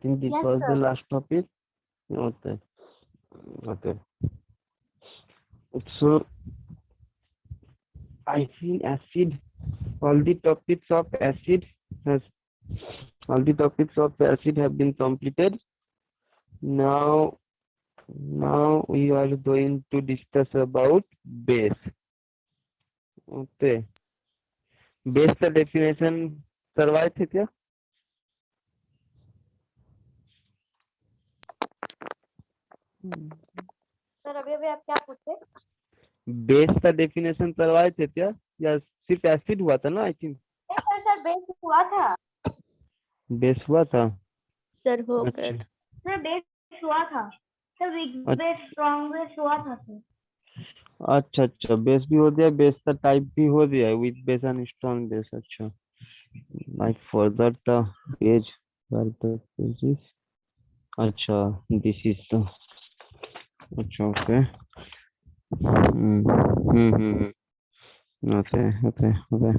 think this Yes, was the sir. last topic. Okay. Okay. So I think acid. All the topics of acid has all the topics of acid have been completed. Now, now we are going to discuss about base. Okay. Base का definition करवाए थे क्या? Sir अभी अभी आप क्या पूछे? Base का डेफिनेशन करवाए थे क्या या सिर्फ एसिड हुआ था ना? I think sir sir base हुआ था। बेस हुआ था। सर हो अच्छा गया था। सर बेस हुआ था। Sir weak base strong base हुआ था सर। अच्छा अच्छा, बेस भी हो गया, बेस का टाइप भी हो गया, with base and strong base. अच्छा, like further the page further pages. अच्छा, दिस इज अच्छा, okay. Okay okay okay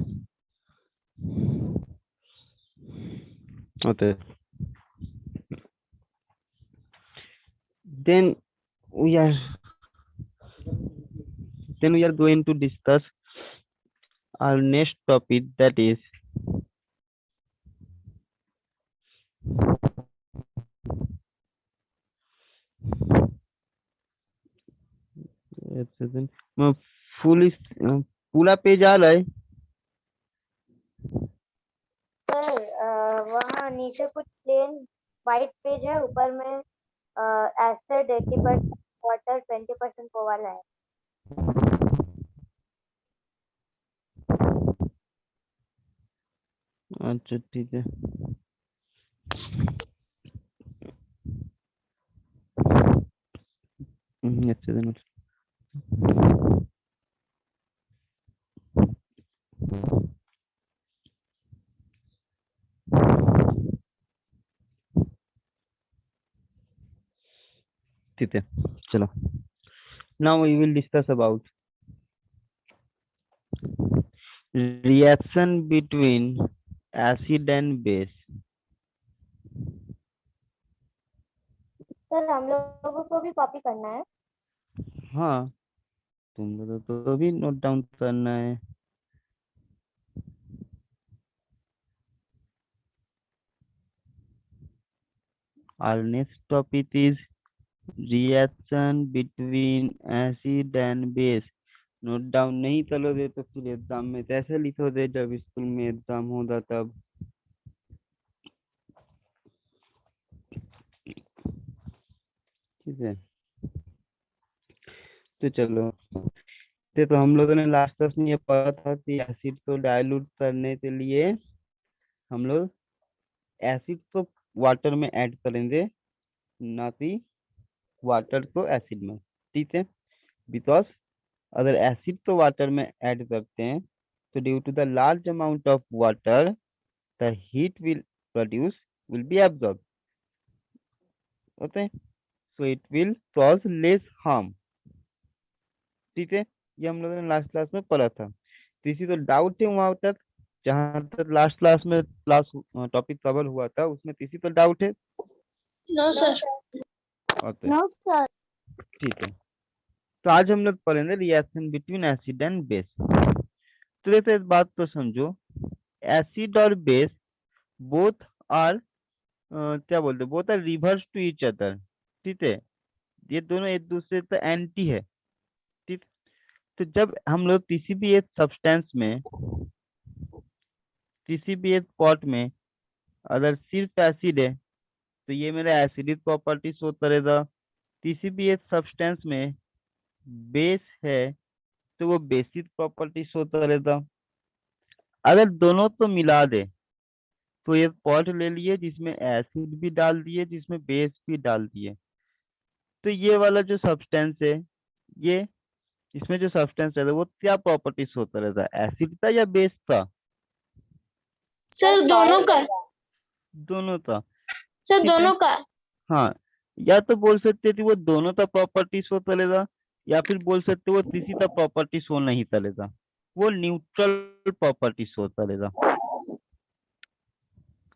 okay. then we are then we are going to discuss our next topic, that is full पूरा page आ रहा है। Sir वहाँ नीचे कुछ plain white page है, ऊपर में एसिड 80% वाटर 20% वो वाला है। अच्छा ठीक है। अच्छा दिन ठीक है, चलो। Now we will discuss about reaction between acid and base. Sir हम लोगों को भी कॉपी करना है। हाँ, तुम लोग तो भी नोट डाउन करना है। Our next topic is reaction between acid and base. Note down नहीं करोगे तो फिर एग्जाम में कैसे लिखोगे जब स्कूल में एग्जाम होगा तब? ठीक है, तो चलो। तो हम लोगों ने लास्ट क्लास में ये पढ़ा था कि एसिड को डाइल्यूट करने के लिए हम लोग एसिड को वाटर में ऐड करेंगे, ना कि वाटर को एसिड में। ठीक है, बिकॉज अगर एसिड को वाटर में ऐड करते हैं तो due to the large amount of water the heat will produce will be absorb, okay, so it will cause less harm. ठीक है, ये हम लोगों ने लास्ट क्लास में पढ़ा था। तो इसी तो डाउट है वहां तक, जहां तक लास्ट क्लास में क्लास टॉपिक कवर हुआ था उसमें किसी तो डाउट है? No sir. Okay, no sir. ठीक है। तो आज हम लोग पढ़ेंगे reaction between acid and base. तो देखो इस बात को समझो, एसिड और बेस बोथ आर क्या बोलते हैं, both are reverse to each other. ठीक है, ये दोनों एक दूसरे का एंटी है। ठीक, तो जब हम लोग किसी भी एक सब्सटेंस में, किसी भी एक पॉट में अगर सिर्फ एसिड है तो ये मेरा एसिडिक प्रॉपर्टी शो करेगा। किसी भी एक सब्सटेंस में बेस है तो वो बेसिक प्रॉपर्टी शो करेगा। अगर दोनों को मिला दे तो एक पॉट ले लिए जिसमें एसिड भी डाल दिए, जिसमें बेस भी डाल दिए, तो ये वाला जो सब्सटेंस है, ये इसमें जो सब्सटेंस है वो क्या प्रॉपर्टी शो करेगा, एसिड का या बेस का? सर दोनों का। दोनों का। सर ठीक है, दोनों का। हाँ, या तो बोल सकते थे वो दोनों का प्रॉपर्टी शो करेगा, या फिर बोल सकते वो किसी का प्रॉपर्टी शो नहीं करेगा, वो न्यूट्रल प्रॉपर्टी शो करेगा।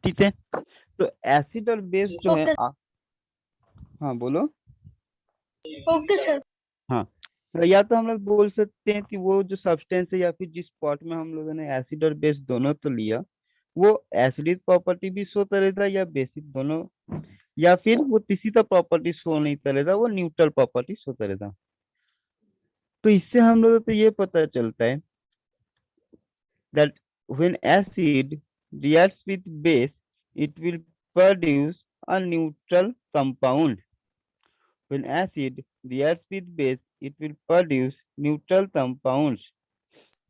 ठीक है, तो एसिड और बेस जो है ओके हाँ बोलो। Okay sir. हाँ, तो या तो हम लोग बोल सकते हैं कि वो जो सब्सटेंस है या फिर जिस पॉट में हम लोगों ने एसिड और बेस दोनों तो लिया, वो एसिडिक प्रॉपर्टी भी शो करेगा या बेसिक दोनों, या फिर वो किसी का प्रॉपर्टी शो नहीं करेगा, वो न्यूट्रल प्रॉपर्टी शो करेगा। तो इससे हम लोगों को ये पता चलता है that when acid reacts with base, it will produce a neutral compound. When acid reacts with base, it will produce neutral compounds.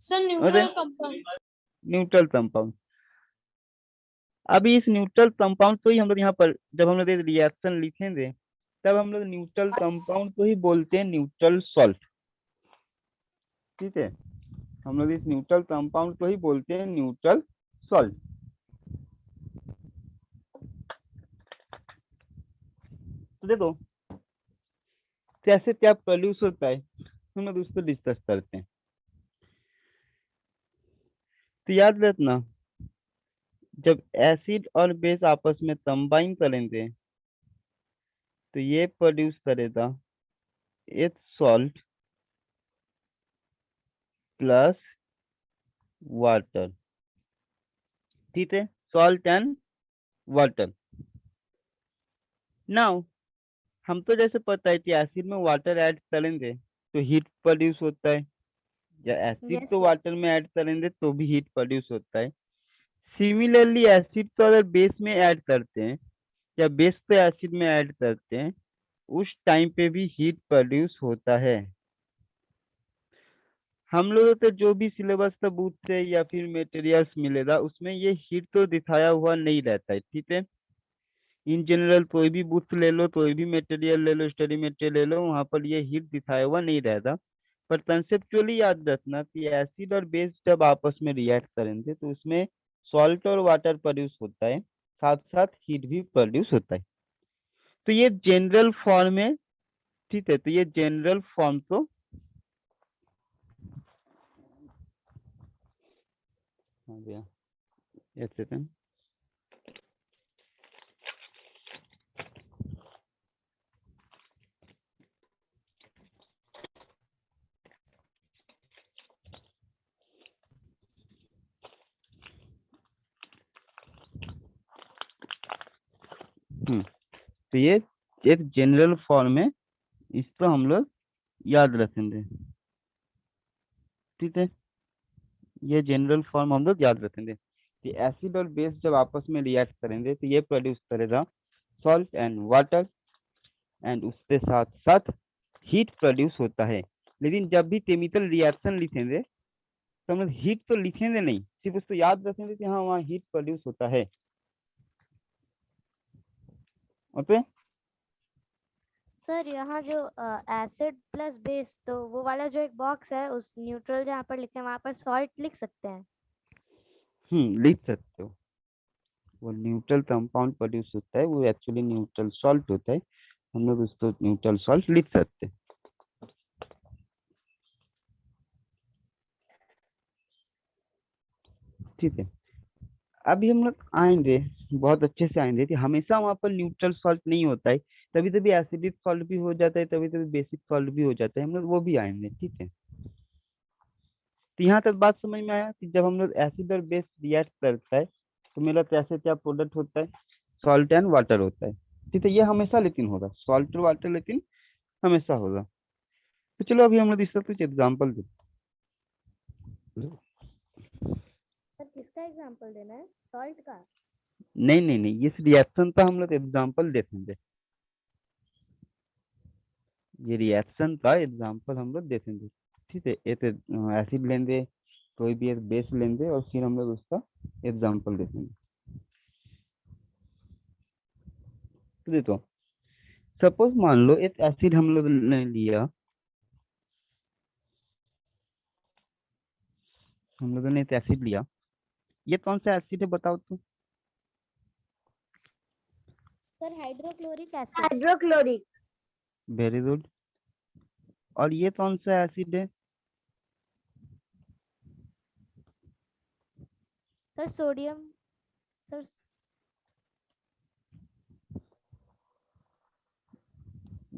Sir अरे न्यूट्रल कंपाउंड। Neutral compound. अभी इस न्यूट्रल कंपाउंड को ही हम लोग यहाँ पर जब हम लोग रिएक्शन लिखेंगे, तब हम लोग न्यूट्रल कंपाउंड को ही बोलते हैं न्यूट्रल सॉल्ट। ठीक है, हम लोग इस न्यूट्रल कंपाउंड को ही बोलते हैं न्यूट्रल सॉल्ट। तो देखो कैसे क्या प्रोड्यूस होता है, हम लोग उसको डिस्कस करते हैं। तो याद रखना, जब एसिड और बेस आपस में कंबाइन करेंगे तो ये प्रोड्यूस करेगा एक सॉल्ट प्लस वाटर। ठीक है, सॉल्ट एंड वाटर। नाउ हम तो जैसे पता है कि एसिड में वाटर ऐड करेंगे तो हीट प्रोड्यूस होता है, या एसिड यस को सर। वाटर में ऐड करेंगे तो भी हीट प्रोड्यूस होता है। सिमिलरली एसिड को अगर बेस में ऐड करते हैं या बेस को एसिड में ऐड करते हैं, उस टाइम पे भी हीट प्रोड्यूस होता है। हम लोगों को जो भी सिलेबस का बुक से या फिर मटेरियल्स मिलेगा उसमें ये हीट तो दिखाया हुआ नहीं रहता है। ठीक है, इन जनरल कोई भी बुक ले लो, कोई भी मटेरियल ले लो, स्टडी मटेरियल ले लो, वहाँ पर ये हीट दिखाया हुआ नहीं रहता। पर कंसेप्चुअली याद रखना कि एसिड और बेस जब आपस में रिएक्ट करेंगे तो उसमें सॉल्ट और वाटर प्रोड्यूस होता है, साथ साथ हीट भी प्रोड्यूस होता है। तो ये जनरल फॉर्म है। ठीक है, तो ये जनरल फॉर्म तो आ गया, एक सेकंड। तो ये एक जनरल फॉर्म है, इसको हम लोग याद रखेंगे। ठीक है, ये जनरल फॉर्म हम लोग याद रखेंगे कि एसिड और बेस जब आपस में रिएक्ट करेंगे तो ये प्रोड्यूस करेगा सॉल्ट एंड वाटर, एंड उसके साथ साथ हीट प्रोड्यूस होता है। लेकिन जब भी केमिकल रिएक्शन लिखेंगे तो हम लोग हीट तो लिखेंगे नहीं, सिर्फ उसको याद रखेंगे कि हाँ वहाँ हीट प्रोड्यूस होता है। ओके, सर यहाँ जो एसिड प्लस बेस, तो वो वाला जो एक बॉक्स है उस न्यूट्रल जहाँ पर लिखे हैं वहाँ पर सॉल्ट लिख सकते हैं। लिख सकते हो। वो न्यूट्रल कंपाउंड प्रोड्यूस होता है, वो एक्चुअली न्यूट्रल सॉल्ट होता है, हम लोग उसको न्यूट्रल सॉल्ट लिख सकते हैं। ठीक है, अभी हम लोग आएंगे, बहुत अच्छे से आएंगे कि हमेशा वहाँ पर न्यूट्रल सॉल्ट नहीं होता है, कभी कभी एसिडिक सॉल्ट भी हो जाता है, कभी कभी बेसिक सॉल्ट भी हो जाता है, हम लोग वो भी आएंगे। ठीक है, तो यहाँ तक बात समझ में आया कि जब हम लोग एसिड और बेस रिएक्ट करता है तो मेरा कैसे क्या प्रोडक्ट होता है, सॉल्ट एंड वाटर होता है। ठीक है, ये हमेशा लेकिन होगा, सॉल्ट और वाटर लेकिन हमेशा होगा। तो चलो अभी हम लोग इसका कुछ एग्जाम्पल देखते सर किसका एग्जांपल देना है, सॉल्ट का? नहीं नहीं नहीं, इस रिएक्शन का हम लोग एग्जाम्पल देखेंगे, ये रिएक्शन का एग्जाम्पल हम लोग देखेंगे। ठीक है, एक एसिड लेंगे, कोई भी एक बेस लेंगे और फिर हम लोग उसका एग्जाम्पल देखेंगे। तो देखो, सपोज मान लो एक एसिड हम लोग ने लिया, हम लोगों ने एक एसिड लिया, ये कौन सा एसिड है बताओ तो। Sir hydrochloric acid. Hydrochloric. Very good. और ये कौन सा एसिड है। Sir sodium. सर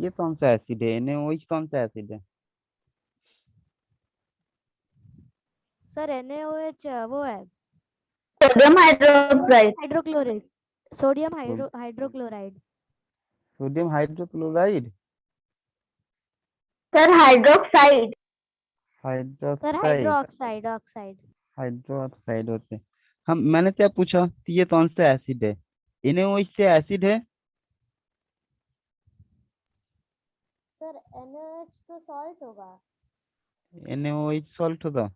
ये कौन सा एसिड है? NaOH कौन सा एसिड है? सर NaOH वो है sodium hydroxide. Hydrochloride, sodium hydrochloride. Sodium hydrochloride, sir hydroxide. Sir hydroxide, hydroxide oxide. Hydroxide होते हैं। हम मैंने क्या पूछा कि ये कौन सा एसिड है? NaOH से एसिड है? सर NaOH तो सॉल्ट होगा। NaOH सॉल्ट होगा?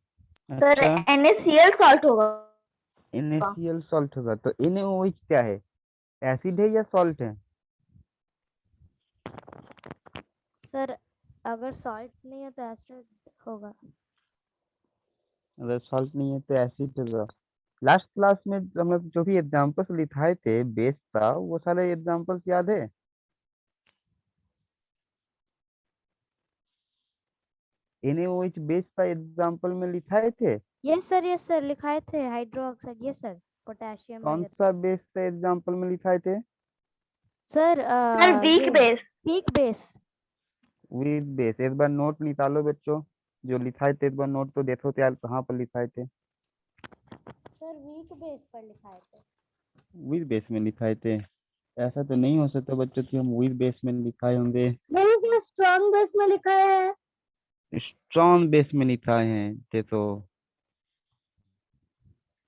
सर अच्छा, NaCl सॉल्ट होगा। NaCl सॉल्ट होगा। तो NaOH क्या है? एसिड है या सॉल्ट है? सर अगर सॉल्ट नहीं है तो एसिड होगा। अगर सॉल्ट नहीं है तो एसिड होगा। लास्ट क्लास में हम लोग जो भी एग्जांपल्स लिखाए थे बेस का, वो सारे एग्जांपल्स याद है? NaOH बेस का एग्जांपल में लिखाए थे। यस सर लिखाए थे हाइड्रोक्साइड। यस सर, पोटेशियम कौन वगैरह। सा बेस का एग्जांपल में लिखाए थे? सर सर वीक ये base. Weak base. With base. एक बार नोट निकालो बच्चों, जो लिखाए थे एक बार नोट तो देखो तो यार कहाँ पर लिखाए थे। सर वीक बेस पर लिखाए थे। विद बेस में लिखाए थे? ऐसा तो नहीं हो सकता बच्चों कि हम विद बेस में लिखाए होंगे। नहीं सर स्ट्रॉन्ग बेस में लिखा है। स्ट्रॉन्ग बेस में लिखाए हैं देखो।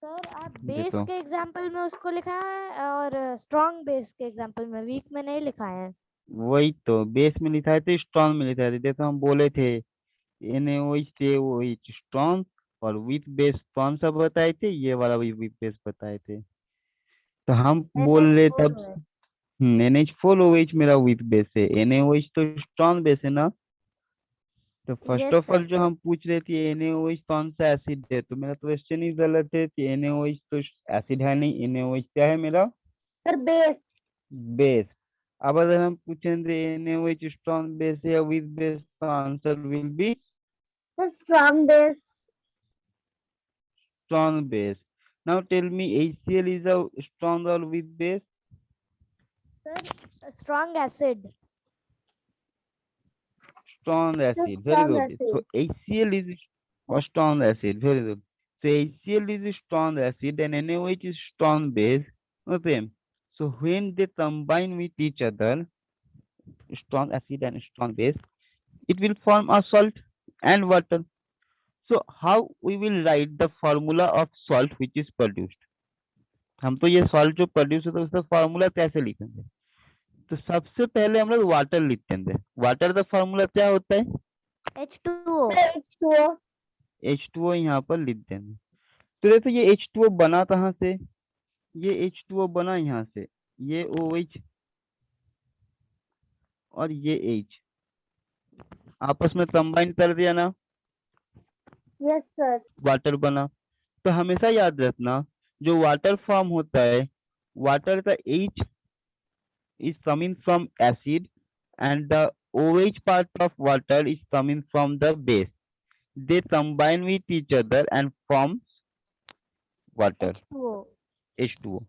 सर आप बेस देखो के एग्जांपल में उसको लिखा है और स्ट्रॉन्ग बेस के एग्जांपल में वीक में नहीं लिखा है। वही तो, बेस में लिखाए थे, स्ट्रॉन्ग में लिखाए थे। देखो हम बोले थे NaOH से OH स्ट्रॉन्ग, और विथ बेस कौन सा बताए थे? ये वाला भी विथ बेस बताए थे। तो हम बोल रहे NH4 तब है। NH4OH मेरा विथ बेस है, NaOH तो स्ट्रॉन्ग बेस है ना। तो first yes of all sir. जो हम पूछ रहे थे NaOH कौन सा एसिड है, तो मेरा क्वेश्चन ही गलत है कि NaOH तो एसिड है नहीं। NaOH क्या है मेरा? Sir base. बेस। अब अगर हम पूछेंगे NaOH स्ट्रॉन्ग बेस है या विथ बेस, तो answer will be sir strong base. strong base. Now tell me, HCl is a strong or weak base? Sir strong acid. Strong sir acid. Very strong good. So acid. HCl is a strong acid. Very good. So HCl is a strong acid and NaOH is strong base. Okay. So when they combine with each other, strong acid and strong base, it will form a salt and water. So how we will write the formula of salt which is produced? हम तो ये salt जो produce होता है उसका formula कैसे लिखेंगे? तो सबसे पहले हम लोग वाटर लिखते हैं। वाटर का फॉर्मूला क्या होता है? H2O। Sir H2O। H2O यहाँ पर लिख देंगे। तो देखो ये H2O बना कहाँ से? ये H2O बना यहाँ से, ये OH और ये H आपस में कंबाइन कर दिया ना, यस सर। वाटर बना। तो हमेशा याद रखना, जो वाटर फॉर्म होता है, वाटर का H is coming from acid and the OH part of water is coming from the base. They combine with each other and form water, H2O। H2O.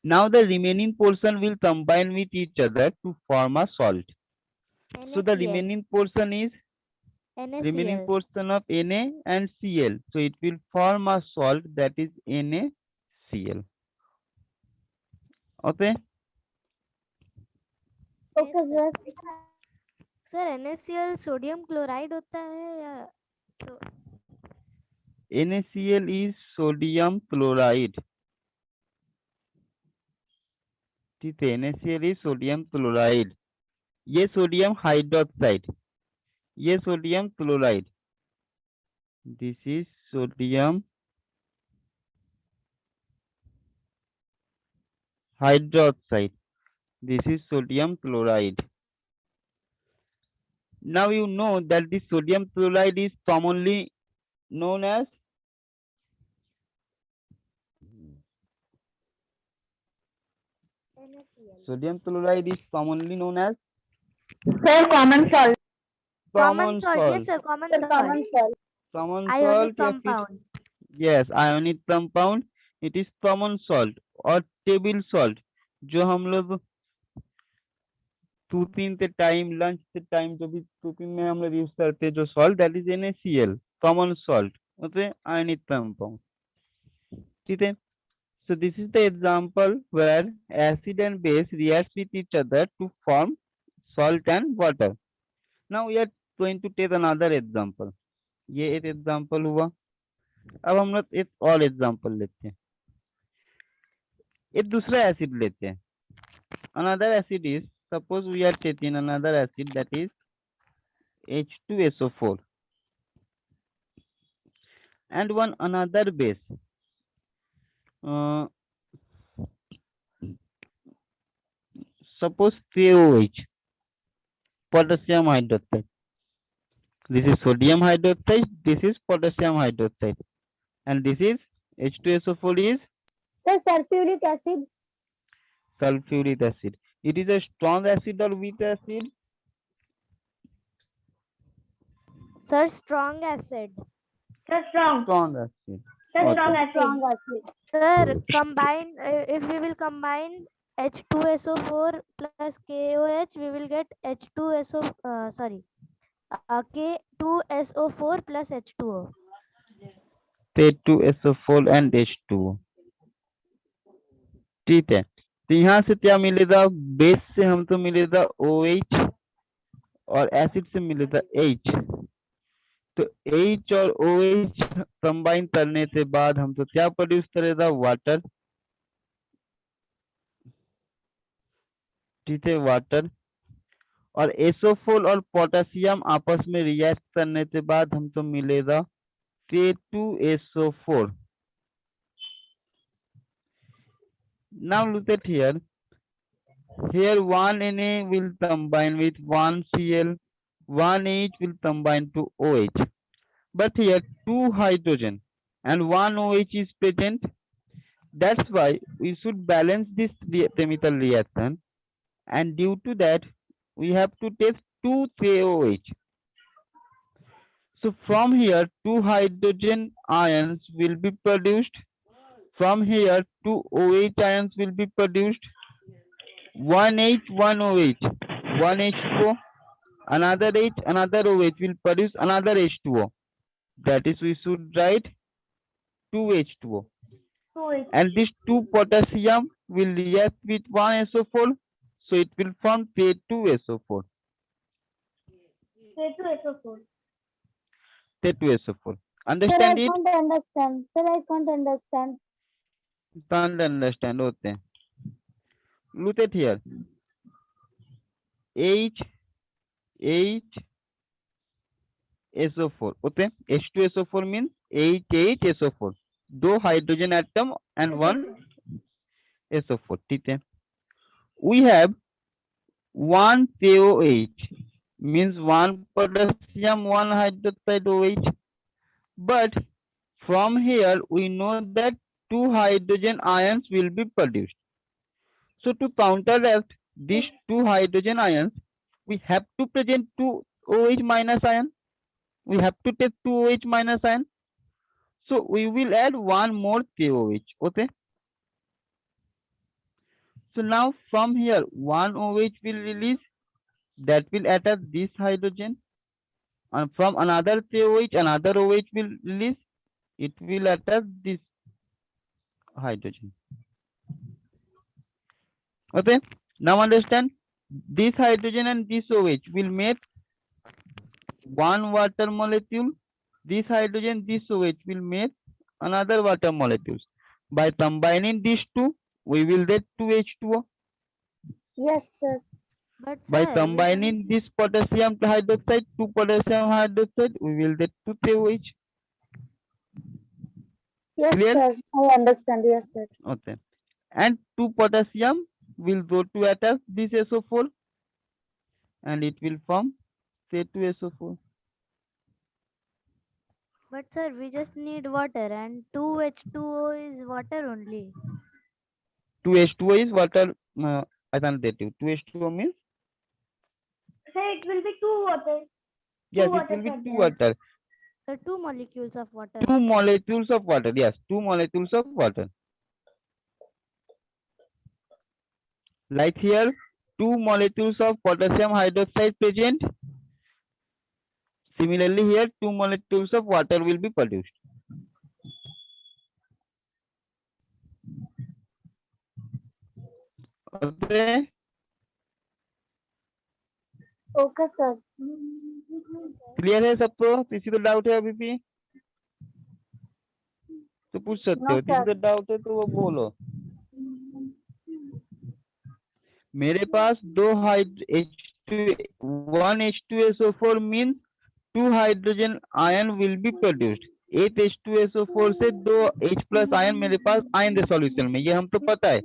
Now the remaining portion will combine with each other to form a salt. So the NaCl। remaining portion is remaining NaCl। portion of Na and Cl. So it will form a salt that is NaCl. Okay. Okay sir. Sir NaCl sodium chloride होता है या NaCl is sodium chloride. ठीक है, NaCl is sodium chloride. ये sodium hydroxide, ये sodium chloride, this is sodium hydroxide, this is sodium chloride. Now you know that this sodium chloride is commonly known as NaCl। sodium chloride is commonly known as sir common salt. Common common salt. Yes salt, sir common sir common salt. Salt. common ionic salt या फिर compound. yes ionic compound, it is common salt और table salt जो हम लोग 2-3 से time, lunch से time, जो भी 2-3 में हम लोग यूज करते हैं जो salt, that is NaCl, common salt, okay, ionic compound, ठीक है। So this is the example where acid and base reacts with each other to form salt and water. Now we are going to take another example. ये एक example हुआ। अब हम लोग एक और एग्जाम्पल लेते हैं, एक दूसरा एसिड लेते हैं। Another acid is, suppose we are taking another acid, that is H2SO4, and one another base, uh, suppose KOH, potassium hydroxide. This is sodium hydroxide, this is potassium hydroxide, and this is H2SO4 is Sir, sulfuric acid. sulfuric acid. It is a strong acid or weak acid? Sir, strong acid. Sir, strong. Strong acid. Sir, Okay. strong acid. Strong acid. Sir, combine, if we will combine H2SO4 plus KOH, we will get K2SO4 plus H2O. K2SO4 and H2O, ठीक है। तो यहाँ से क्या मिलेगा, base से हमको मिलेगा OH और एसिड से मिलेगा H। तो H और OH कंबाइन करने से बाद हमको क्या प्रोड्यूस करेगा, वाटर, ठीक है, वाटर। और SO4 और पोटेशियम आपस में रिएक्ट करने के बाद हमको मिलेगा K2SO4। Now look at here. Here one Na will combine with one Cl, one H will combine to OH. But here two hydrogen and one OH is present. That's why we should balance this chemical reaction, and due to that we have to take two KOH. So from here two hydrogen ions will be produced. From here two OH ions will be produced. One H, one OH, one H2O, another H, another OH will produce another H2O. That is, we should write 2H2O. And this 2 potassium will react with 1 SO4, so it will form K2SO4. K2SO4. K2SO4. Sir, Understand I it? can't understand. Sir, I can't understand. Can't understand. Okay. Look at here. H, SO4. Okay. H2SO4 means HSO4. 2 hydrogen atom and 1 SO4. ठीक है. We have 1 KOH means 1 potassium, 1 hydroxide OH. But from here we know that 2 hydrogen ions will be produced. So to counteract these 2 hydrogen ions, we have to present 2 OH minus ion. We have to take 2 OH minus ion. So we will add 1 more KOH. Okay. So now from here 1 OH will release, that will attack this hydrogen, and from another KOH another OH will release, it will attack this hydrogen. Okay, now understand, this hydrogen and this OH will make one water molecule. This hydrogen, this OH will make another water molecules. By combining these two, we will get 2H2O. Yes, sir. But By sir, combining this potassium hydroxide, 2 potassium hydroxide, we will get 2 KOH. Yes, Clear? sir. I understand. Yes, sir. Okay. And 2 potassium will go to attack this SO4 and it will form K2SO4. But sir, we just need water, and 2H2O is water only. 2H2O is water. I can't get you. 2H2O means? Sir, it will be 2 water. Yes, Two it will be waters 2 are water. So 2 molecules of water. 2 molecules of water. Yes, 2 molecules of water. Like here, 2 molecules of potassium hydroxide present. Similarly, here 2 molecules of water will be produced. Okay. Okay, sir. Clear है सबको? किसी को doubt है अभी भी तो पूछ सकते No, हो, किसी sir. को डाउट है तो वो बोलो। मेरे पास दो one H2SO4 means 2 hydrogen ion will be produced. 8 H2SO4 से 2 H प्लस आयन मेरे पास आएंगे सॉल्यूशन में, ये हम तो पता है।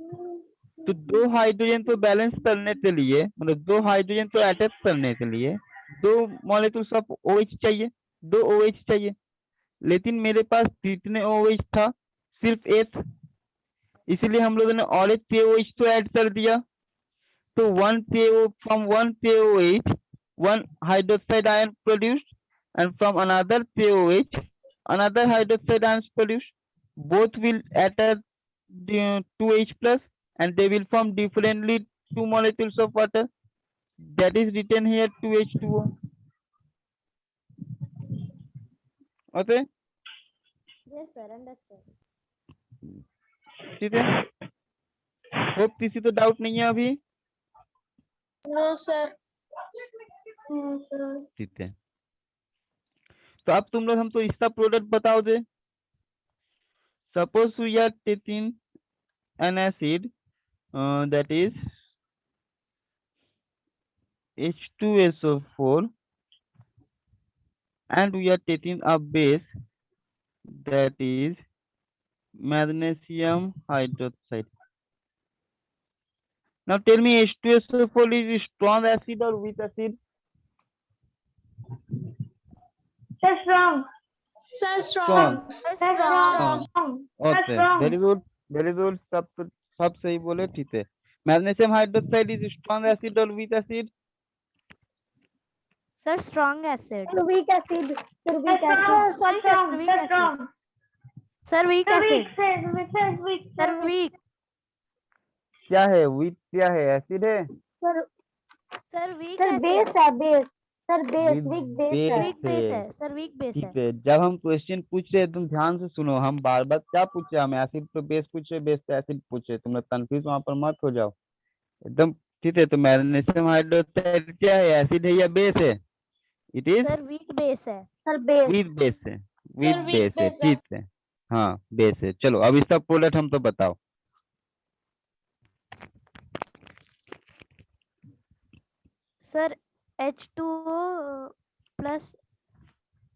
तो 2 हाइड्रोजन को बैलेंस करने के लिए, मतलब 2 हाइड्रोजन को अटैच करने के लिए 2 मॉलिक्यूल्स ऑफ OH चाहिए, 2 OH चाहिए। लेकिन मेरे पास कितने OH था? सिर्फ 8, इसलिए हम लोगों ने और एक KOH तो ऐड कर दिया। तो from one KOH, one hydroxide ion produced, and from another KOH, another hydroxide ion is produced. Both will attach 2H plus, and they will form differently 2 molecules of water. That is written here 2H2O. Okay? Yes, sir. Understand. ठीक है? Hope किसी तो doubt नहीं है अभी? No, sir. ठीक है। तो अब तुम लोग हमको इसका प्रोडक्ट बताओ दे। Suppose we are taking an acid that is H2SO4 and we are taking a base that is magnesium hydroxide. Now tell me, H2SO4 is strong acid or weak acid? Sir, strong. Sir, Strong. Sir, strong. Okay, very good, very good. सब सही बोले, ठीक है। Magnesium hydroxide is strong acid or weak acid? Sir, strong acid. Sir, weak acid. Sir, weak acid. Sorry, sir, weak acid. Sir, weak acid. Sir, weak. क्या है weak? क्या है? Acid है? Sir, Sir, weak sir, acid. base है base. Sir, base. With Weak base है. base Weak base है. Sir, weak base ठीक है. है। जब हम क्वेश्चन पूछ रहे हैं तुम ध्यान से सुनो, हम बार बार क्या पूछ रहे हैं? हम एसिड तो बेस पूछे, बेस तो एसिड पूछे, तुम लोग कंफ्यूज वहां पर मत हो जाओ एकदम। ठीक है, तो मैग्नीशियम हाइड्रोक्साइड क्या है? एसिड है या बेस है? It is Sir, weak base है. Sir, base. विद बेस है, विद weak बेस है, base है। ठीक है। हाँ बेस है। चलो अब इसका प्रोडक्ट हम तो बताओ। Sir, H2O plus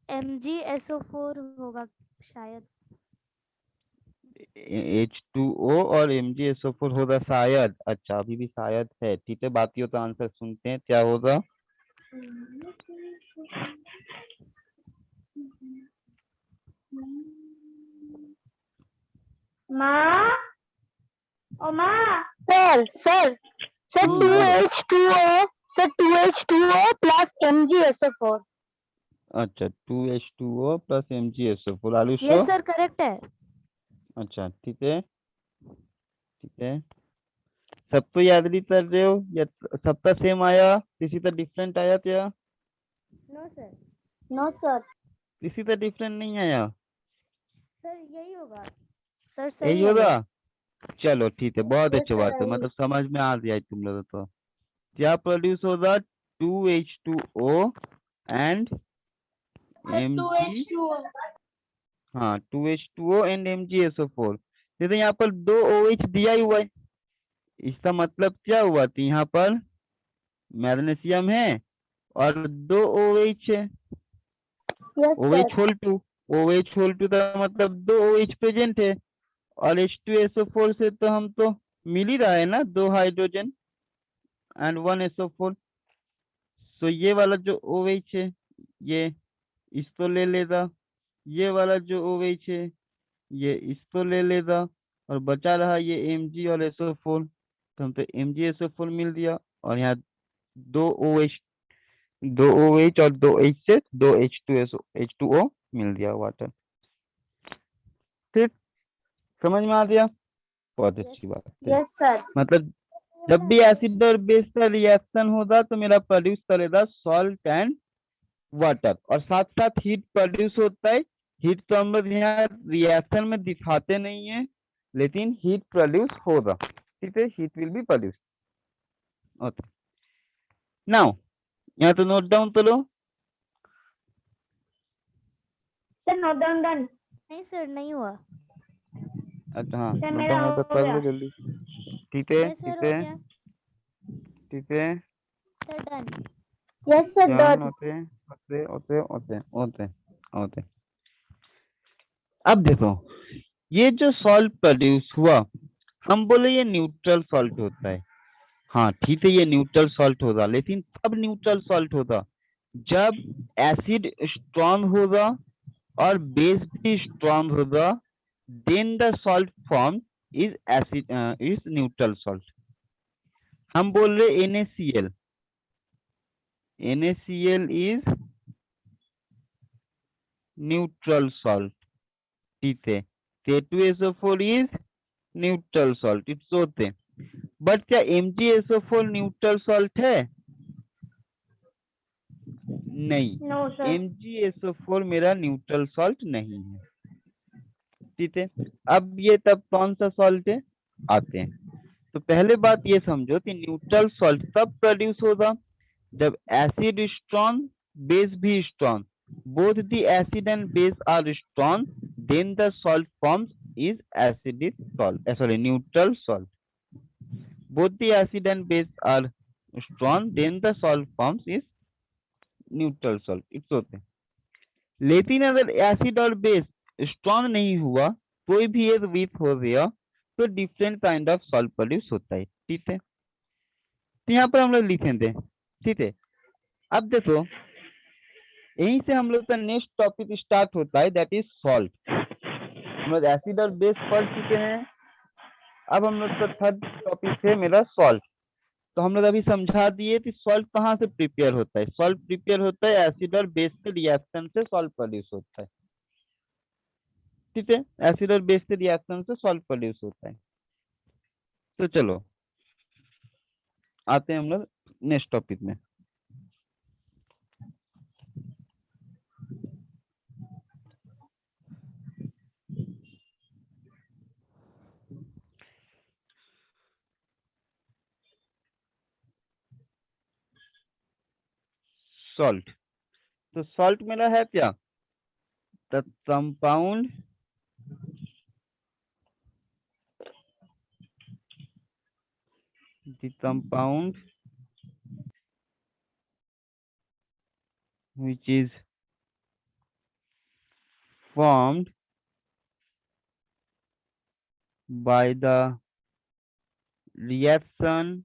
MgSO4 होगा शायद. H2O और MgSO4 होगा शायद। अच्छा अभी भी शायद है, ठीक है। बाकियों का आंसर सुनते हैं क्या होगा। Ma? Oh, ma. Sir, बोलो। 2H2O. Sir, 2H2O plus MgSO4. अच्छा 2H2O प्लस MgSO4। आलू Yes, sir, correct है. अच्छा ठीक है, ठीक है। सब तो याद नहीं कर रहे हो या सबका सेम आया? किसी का डिफरेंट आया क्या? No, sir. No, sir. किसी का डिफरेंट नहीं आया? Sir, यही होगा. Sir, यही सही है. होगा? चलो ठीक है, बहुत Yes, अच्छी sir, बात है, I will. मतलब समझ में आ गया तुम लोगों को। क्या प्रोड्यूस होगा? 2H2O and Mg, 2H2O। हाँ 2H2O एंड MgSO4। जैसे यहाँ पर 2 OH दिया ही हुआ है, इसका मतलब क्या हुआ कि यहाँ पर मैग्नीशियम है और 2 OH है। Yes, sir. OH whole 2, OH whole 2 का मतलब 2 OH प्रेजेंट है और H2SO4 से तो हम तो मिल ही रहा है ना, 2 हाइड्रोजन एंड 1 SO4। सो ये वाला जो OH है ये इसको ले लेगा, ये वाला जो OH है ये इसको ले लेगा और बचा रहा ये Mg और SO4। तो हम तो MgSO4 मिल दिया और यहाँ 2 OH और 2 H से 2 H2O मिल दिया वाटर। ठीक, समझ में आ गया? बहुत अच्छी बात है। Yes, sir. मतलब जब भी एसिड और बेस का रिएक्शन होगा तो मेरा प्रोड्यूस करेगा सॉल्ट एंड वाटर, और साथ साथ हीट प्रोड्यूस होता है। हीट तो हम लोग यहाँ रिएक्शन में दिखाते नहीं है, लेकिन हीट प्रोड्यूस होगा, ठीक है, heat will be produce. Okay, now यहाँ तो नोट डाउन तो लो। Sir note down done. नहीं सर, नहीं हुआ। अच्छा हाँ, सर नोट मेरा डाउन हो होता कर गया। लो जल्दी। ठीक है, यस सर, ठीक हो है, गया। ठीक है, sir done. Yes sir done. Done. Okay okay okay okay okay okay. अब देखो, ये जो सॉल्ट प्रोड्यूस हुआ, हम बोले ये न्यूट्रल सॉल्ट होता है। हाँ ठीक है, ये न्यूट्रल सॉल्ट होगा, लेकिन कब न्यूट्रल सॉल्ट होगा? जब एसिड स्ट्रॉन्ग होगा और बेस भी स्ट्रॉन्ग होगा, then the salt form is acid, is neutral salt. हम बोल रहे NaCl, NaCl is neutral salt, ठीक है। K2SO4 is neutral salt, it's होते। बट क्या MgSO4 न्यूट्रल सॉल्ट है? नहीं, नो सर। MgSO4 मेरा न्यूट्रल सॉल्ट नहीं है, ठीक है। अब ये तब कौन सा सॉल्ट है आते हैं। तो पहले बात ये समझो कि न्यूट्रल सॉल्ट तब प्रोड्यूस होगा जब एसिड स्ट्रॉन्ग, बेस भी strong, both the acid and base are strong, then the salt forms is acidic salt, sorry, neutral salt. Both the acid and base are strong, then the salt forms is neutral salt. It's okay. लेकिन अगर acid और base strong नहीं हुआ, कोई भी एक week हो गया, तो different kind of salt produce होता है, ठीक है। तो यहाँ पर हम लोग लिखेंगे, ठीक है। अब देखो, यहीं से हम लोग का नेक्स्ट टॉपिक स्टार्ट होता है, दैट इज सॉल्ट। हम लोग एसिड और बेस पढ़ चुके हैं, अब हम लोग का थर्ड टॉपिक है मेरा सॉल्ट। तो हम लोग अभी समझा दिए कि सॉल्ट कहाँ से प्रिपेयर होता है। सॉल्ट प्रिपेयर होता है एसिड और बेस के रिएक्शन से सॉल्ट प्रोड्यूस होता है, ठीक है। एसिड और बेस के रिएक्शन से सॉल्ट प्रोड्यूस होता है। तो चलो आते हैं हम लोग नेक्स्ट टॉपिक में। सॉल्ट, तो सॉल्ट मेरा है क्या? The compound which is formed by the reaction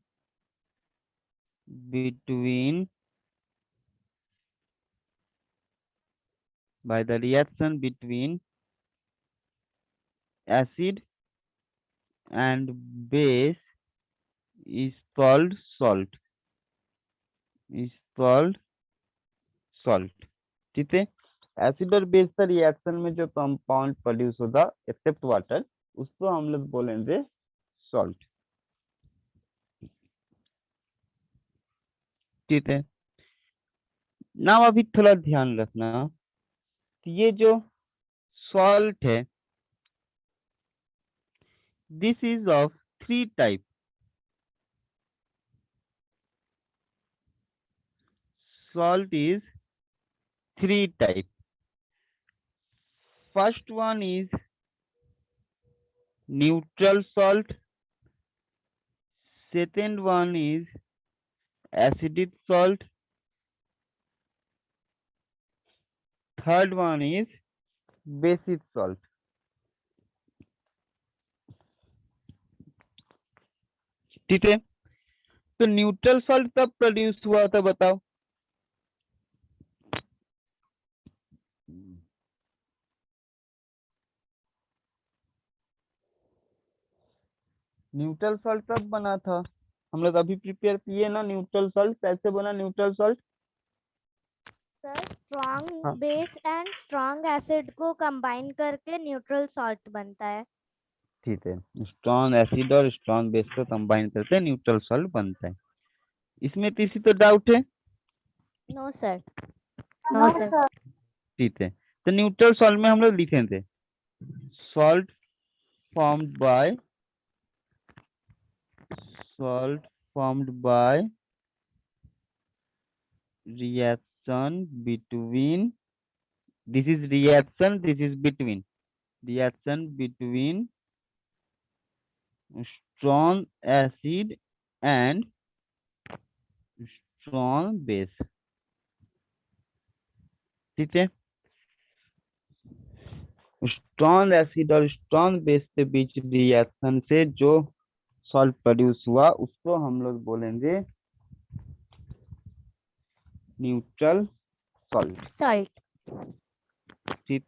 between acid and base is called salt, ठीक है। एसिड और बेस का रिएक्शन में जो कंपाउंड प्रोड्यूस होगा एक्सेप्ट वाटर, उसको हम लोग बोलेंगे सॉल्ट, ठीक है। नाउ अभी थोड़ा ध्यान रखना कि ये जो सॉल्ट है, this is of 3 type. Salt is 3 type. First one is neutral salt. Second one is acidic salt. Third one is basic salt. ठीक है। तो न्यूट्रल सॉल्ट कब प्रोड्यूस हुआ था बताओ? न्यूट्रल सॉल्ट कब बना था? हम लोग अभी प्रिपेयर किए ना न्यूट्रल सॉल्ट। कैसे बना न्यूट्रल सॉल्ट? सर स्ट्रॉन्ग हाँ। बेस एंड स्ट्रॉन्ग एसिड को कंबाइन करके न्यूट्रल सॉल्ट बनता है। ठीक है, स्ट्रॉन्ग एसिड और स्ट्रॉन्ग बेस को कंबाइन करते हैं न्यूट्रल सॉल्ट बनता है। इसमें किसी तो डाउट है? No, sir. No sir. ठीक है, तो न्यूट्रल सॉल्ट में हम लोग लिखेंगे salt formed by salt formed by reaction between, this is reaction, this is between, reaction between strong acid and strong base। ठीक है, स्ट्रॉन्ग एसिड और स्ट्रॉन्ग बेस के बीच रिएक्शन से जो सॉल्ट प्रोड्यूस हुआ उसको हम लोग बोलेंगे न्यूट्रल सॉल्ट। Salt. ठीक,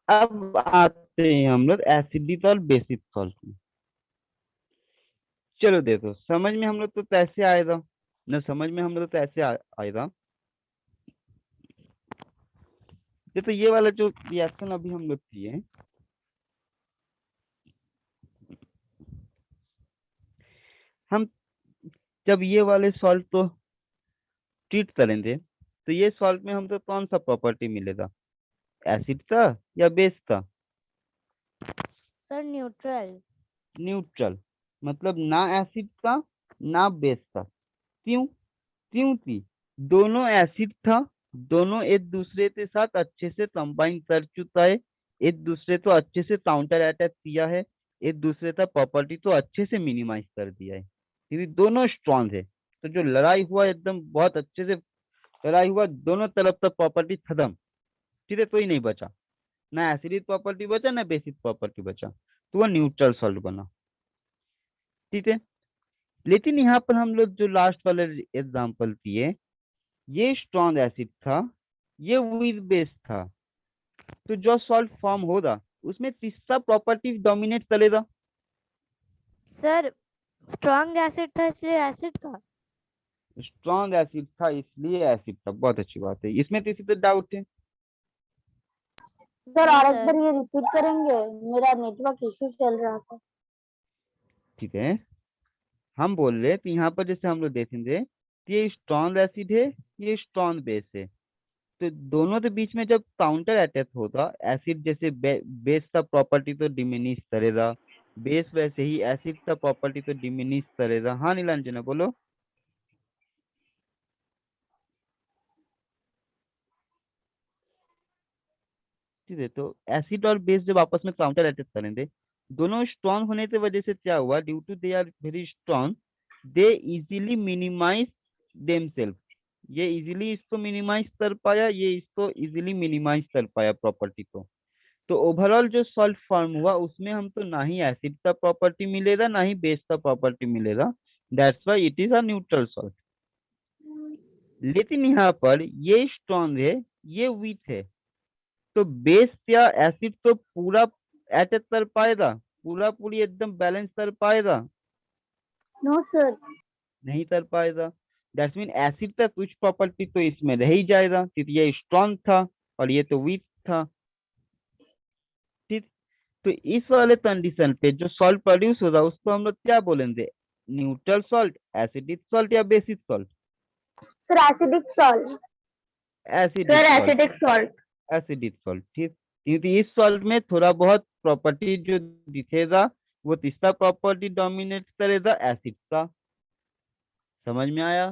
अब आते हैं हम लोग एसिडिक और बेसिक सॉल्ट में। चलो देखो, समझ में हम लोग तो कैसे आएगा ना, समझ में हम लोग तो ऐसे आएगा। देखो ये वाला जो रिएक्शन अभी हम लोग किए, हम जब ये वाले सॉल्ट को ट्रीट करेंगे तो ये सॉल्ट में हमको कौन सा प्रॉपर्टी मिलेगा, एसिड का या बेस का? Sir, neutral. न्यूट्रल, मतलब ना एसिड का ना बेस का। क्यों? क्योंकि दोनों एसिड था, दोनों एक दूसरे के साथ अच्छे से कंबाइन कर चुका है, एक दूसरे को अच्छे से काउंटर अटैक किया है, एक दूसरे का प्रॉपर्टी तो अच्छे से मिनिमाइज कर दिया है, क्योंकि दोनों स्ट्रॉन्ग है। तो जो लड़ाई हुआ एकदम बहुत अच्छे से लड़ाई हुआ, दोनों तरफ का प्रॉपर्टी खत्म। ठीक है, कोई नहीं बचा, ना एसिडिक प्रॉपर्टी बचा ना बेसिक प्रॉपर्टी बचा, तो वह न्यूट्रल सॉल्ट बना। ठीक है, लेकिन यहाँ पर हम लोग जो लास्ट वाले एग्जाम्पल किए, ये स्ट्रॉन्ग एसिड था, ये वीक बेस था, तो जो सॉल्ट फॉर्म होगा उसमें तीसरा प्रॉपर्टी डोमिनेट करेगा। Sir, strong acid था इसलिए acid था. स्ट्रॉन्ग एसिड था इसलिए एसिड था, बहुत अच्छी बात है। इसमें किसी तो डाउट है? सर No, और एक sir. बार ये रिपीट करेंगे, मेरा नेटवर्क इशू चल रहा था। ठीक है, हम बोल रहे हैं तो यहाँ पर जैसे हम लोग देखेंगे कि ये स्ट्रॉन्ग एसिड है, ये स्ट्रॉन्ग बेस है, तो दोनों के बीच में जब काउंटर अटैक होगा, एसिड जैसे बेस का प्रॉपर्टी तो डिमिनिश करेगा, बेस वैसे ही एसिड का प्रॉपर्टी तो डिमिनिश करेगा। हाँ नीलांजना बोलो। ठीक है, तो एसिड और बेस जब आपस में काउंटर अटैक करेंगे, दोनों स्ट्रॉन्ग होने की वजह से क्या हुआ, due to they are very strong, they easily minimise themself. ये इजीली इसको मिनिमाइज कर पाया, ये इसको इजीली मिनिमाइज कर पाया प्रॉपर्टी को। तो ओवरऑल जो सॉल्ट फॉर्म हुआ उसमें हमको ना ही एसिड का प्रॉपर्टी मिलेगा ना ही बेस का प्रॉपर्टी मिलेगा, that's why it is a neutral salt. लेकिन यहाँ पर ये स्ट्रॉन्ग है, ये वीक है, तो बेस या एसिड तो पूरा अटैक कर पाएगा, पूरा पूरी एकदम बैलेंस कर पाएगा? No sir. नहीं कर पाएगा। दैट्स मीन एसिड का कुछ प्रॉपर्टी तो इसमें रह ही जाएगा, क्योंकि ये स्ट्रॉन्ग था और ये तो वीक था। ठीक, तो इस वाले कंडीशन पे जो सॉल्ट प्रोड्यूस होगा उसको हम लोग क्या बोलेंगे, न्यूट्रल सॉल्ट, एसिडिक सॉल्ट या basic salt? Sir acidic salt. Acidic sir salt. Acidic salt. Acidic salt, ठीक, क्योंकि इस सॉल्ट में थोड़ा बहुत प्रॉपर्टी जो दिखेगा वो तीसरा प्रॉपर्टी डोमिनेट करेगा एसिड का। समझ में आया?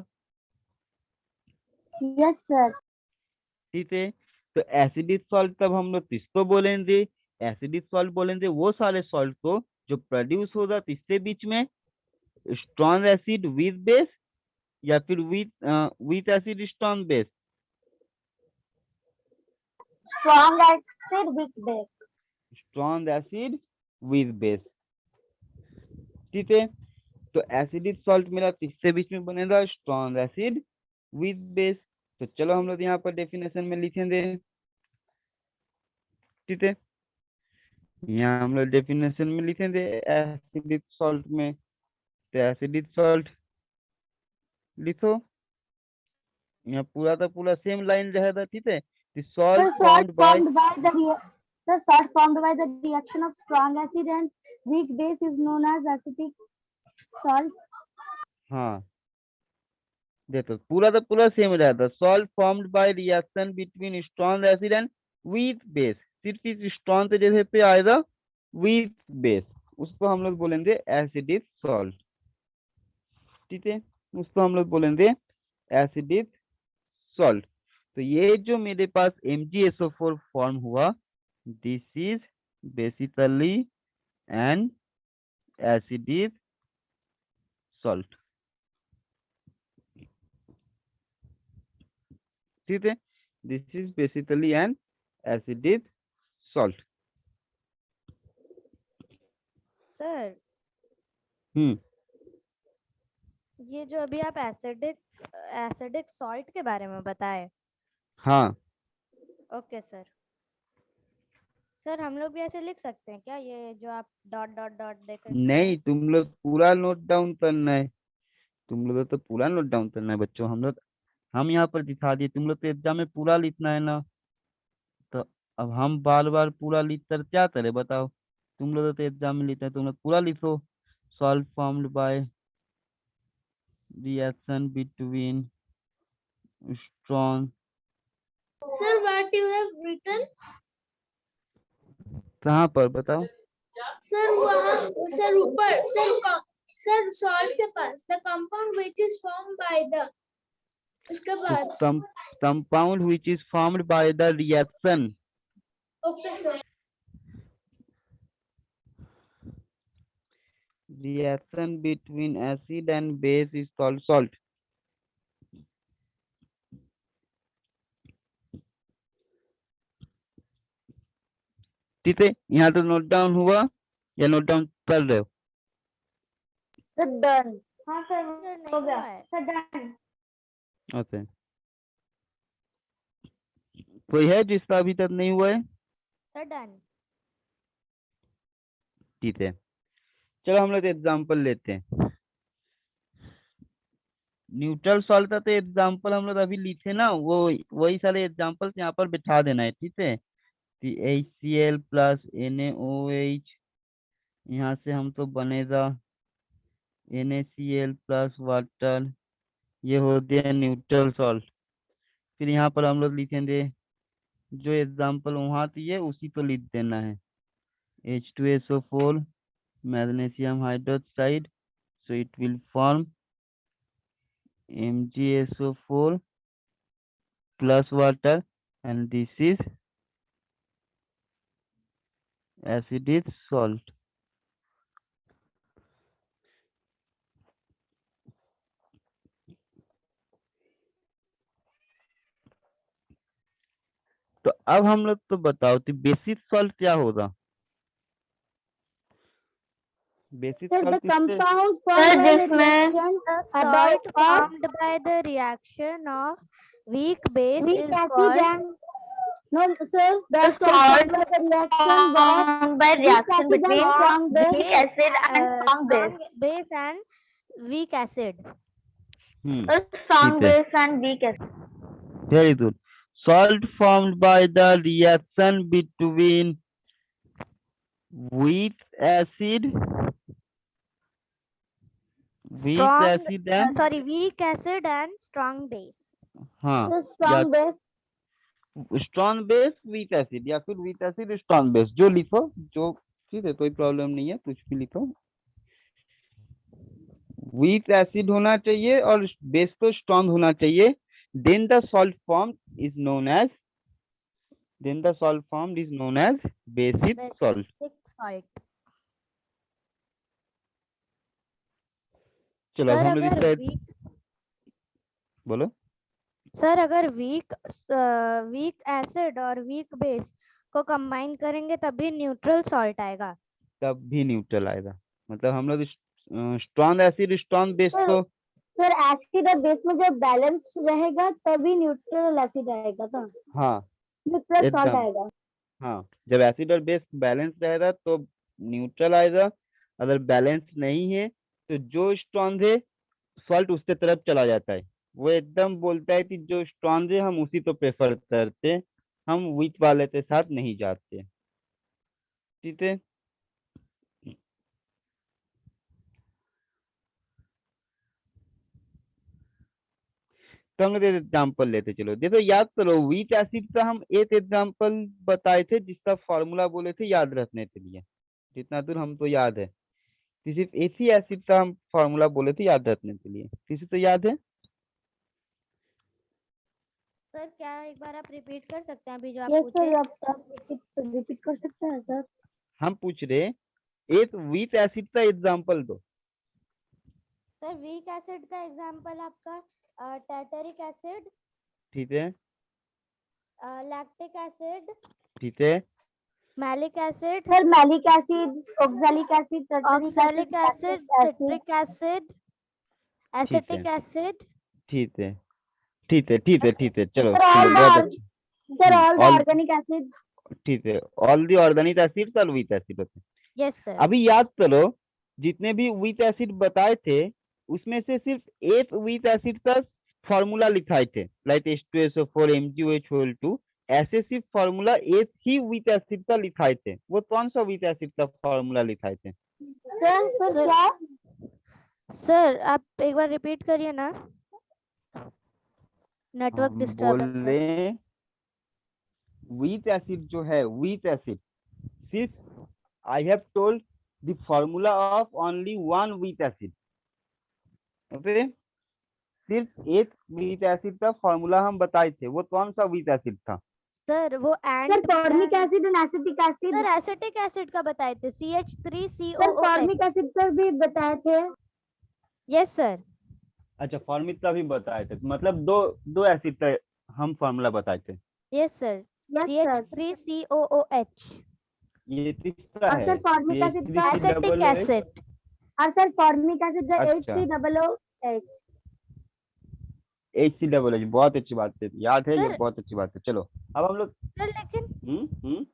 Yes sir. ठीक है, तो एसिडिक सॉल्ट तब हम लोग किसको बोलेंगे, एसिडिक सॉल्ट बोलेंगे वो सारे सॉल्ट को जो प्रोड्यूस होगा किसके बीच में, स्ट्रॉन्ग एसिड विद बेस या फिर with acid strong base? Strong acid with base. Strong acid with base. ठीक है, तो एसिडिक सॉल्ट मेरा किसके बीच में बनेगा, स्ट्रॉन्ग एसिड विद बेस। तो चलो हम लोग यहाँ पर डेफिनेशन में लिखेंगे। ठीक है, यहाँ हम लोग डेफिनेशन में लिखेंगे एसिडिक सॉल्ट में, तो एसिडिक सॉल्ट लिखो, यहाँ पूरा का पूरा सेम लाइन रहेगा। ठीक है, sir salt salt formed by, formed by the The salt formed by the reaction of strong acid and weak base is known as acetic salt. हाँ, देखो पूरा तो पूरा सेम रहता है। Salt formed by reaction between strong acid and weak base, सिर्फ इस strong के जगह पे आएगा वीक बेस, उसको हम लोग बोलेंगे एसिडिक सॉल्ट। ठीक है, उसको हम लोग बोलेंगे एसिडिक सॉल्ट। तो ये जो मेरे पास MgSO4 फॉर्म हुआ, this is basically an acidic salt. ठीक है, this is basically an acidic salt. Sir hmm, ये जो अभी आप एसिडिक सॉल्ट के बारे में बताए। हाँ ओके सर। सर हम लोग भी ऐसे लिख सकते हैं क्या, ये जो आप डॉट डॉट डॉट देख रहे हैं? नहीं, तुम लोग पूरा नोट डाउन करना है, तुम लोग तो पूरा नोट डाउन करना है बच्चों। हम यहाँ पर दिखा दिए, तुम लोग तो एग्जाम में पूरा लिखना है ना। तो अब हम बार बार पूरा लिख कर क्या करें बताओ। तुम लोग तो एग्जाम में लिखते हैं, तुम लोग पूरा लिखो। Salt formed by reaction between strong. Sir, what you have written? कहाँ पर बताओ। Sir, वहाँ sir ऊपर sir salt के पास the compound which is formed by the उसके बाद compound which is formed by the reaction. okay sir. Reaction between acid and base is called salt. ठीक है, यहाँ तो नोट डाउन हुआ या नोट डाउन कर रहे हो? Sir, done. हाँ sir सर नहीं हो गया हुआ है। sir done. ओके, कोई है जिसका अभी तक नहीं हुआ है? Sir done. ठीक है, चलो हम लोग एग्जांपल लेते हैं। न्यूट्रल सॉल्ट का तो एग्जांपल हम लोग अभी लिखे ना, वो वही सारे एग्जांपल यहाँ पर बिठा देना है। ठीक है, HCl प्लस NaOH, यहाँ से हम तो बनेगा NaCl प्लस वाटर, ये हो गया न्यूट्रल सॉल्ट। फिर यहाँ पर हम लोग लिखेंगे जो एग्जांपल वहाँ दिए उसी को लिख देना है, H2SO4 magnesium hydroxide, so it will form MgSO4 plus water and this is acidic salt. तो अब हम लोग तो बताओ कि बेसिक सॉल्ट क्या होगा? बेसिक Sir, the सॉल्ट किससे? compound formed by the जिसमें reaction The about salt formed by the reaction of weak base weak is acid called and no, sir, the The salt salt formed by the reaction of formed by weak reaction acid and between strong base. weak acid and strong base. strong base and weak acid. The strong ठीक है, base and weak acid. very good. Salt formed by the reaction between weak acid Strong, and sorry, weak acid and strong base. हाँ, The strong base. Strong base weak acid या फिर weak acid strong base, जो लिखो जो। ठीक है, कोई problem नहीं है, कुछ भी लिखो। वीक एसिड होना चाहिए और बेस तो स्ट्रॉन्ग होना चाहिए। Then the salt form is known as basic salt. Basic salt. चलो अब सर हम लोग अगर इसका weak, बोलो। सर अगर वीक एसिड और वीक बेस को कंबाइन करेंगे तभी न्यूट्रल सॉल्ट आएगा। तब भी न्यूट्रल आएगा, मतलब हम लोग स्ट्रॉन्ग एसिड स्ट्रॉन्ग बेस को सर एसिड और बेस में जब बैलेंस रहेगा तभी न्यूट्रल एसिड आएगा ना, हाँ न्यूट्रल सॉल्ट एकदम, आएगा। हाँ जब एसिड और बेस बैलेंस रहेगा तो न्यूट्रल आएगा। अगर बैलेंस नहीं है तो जो स्ट्रॉन्ग है सॉल्ट उसके तरफ चला जाता है। वो एकदम बोलता है कि जो स्ट्रॉन्ग है हम उसी को प्रेफर करते हैं, हम वीक वाले के साथ नहीं जाते। ठीक है। तो हम लोग एग्जाम्पल लेते, चलो देखो याद करो, वीक एसिड का हम एक एग्जाम्पल बताए थे जिसका फॉर्मूला बोले थे याद रखने के लिए, जितना दूर हम तो याद है। तो सिर्फ एक ही एसिड का हम फॉर्मूला बोले थे याद रखने के लिए, किसी तो याद है? सर क्या एक बार आप रिपीट कर सकते हैं अभी जो आप यस पूछे? सर, आप रिपीट कर सकते हैं सर? हम पूछ रहे एक वीक एसिड का एग्जाम्पल दो। सर वीक एसिड का एग्जांपल आपका टार्टरिक एसिड, ठीक है, लैक्टिक एसिड, ठीक है, malic acid, sir malic acid, oxalic acid, tartaric oxalic acid, acid, citric acid, ठीक है, एसिटिक एसिड। ठीक है, ठीक है, ठीक है, ठीक है, चलो सर ऑल चलो, बहुत द अच्छा। Sir all the all, organic acid. ठीक है, ऑल दी ऑर्गेनिक एसिड का वीक एसिड होते हैं। Yes sir. अभी याद करो, जितने भी वीक एसिड बताए थे उसमें से सिर्फ एक वीक एसिड का फॉर्मूला लिखाए थे, लाइक H2SO4 MgOH2। ऐसे सिर्फ फॉर्मूला एक ही वीक एसिड का लिखाए थे, वो कौन सा वीक एसिड का फॉर्मूला लिखाए थे? सर सर क्या? सर आप एक बार रिपीट करिए ना, नेटवर्क हम डिस्टर्बेंस है। बोले वीक एसिड जो है, वीक एसिड सिर्फ I have told the formula of only one weak acid. Okay, सिर्फ एक वीक एसिड का फॉर्मूला हम बताए थे, वो कौन सा वीक एसिड था? सर वो sir and formic acid and acetic acid. Sir acetic acid का बताए थे, सर CH3COOH। फॉर्मिक एसिड का भी बताए थे। Yes sir. अच्छा, फॉर्मिक का भी बताए थे, मतलब दो दो एसिड का हम फॉर्मूला बताए थे। Yes sir, yes sir. CH3COOH। ये तीसरा और है, सर फॉर्मिक एसिड का एसिटिक एसिड। और सर फॉर्मिक एसिड का अच्छा, HCOOH। HCOOH, बहुत अच्छी बात है, याद है, ये सर बहुत अच्छी बात है। चलो अब हम लोग सर लेकिन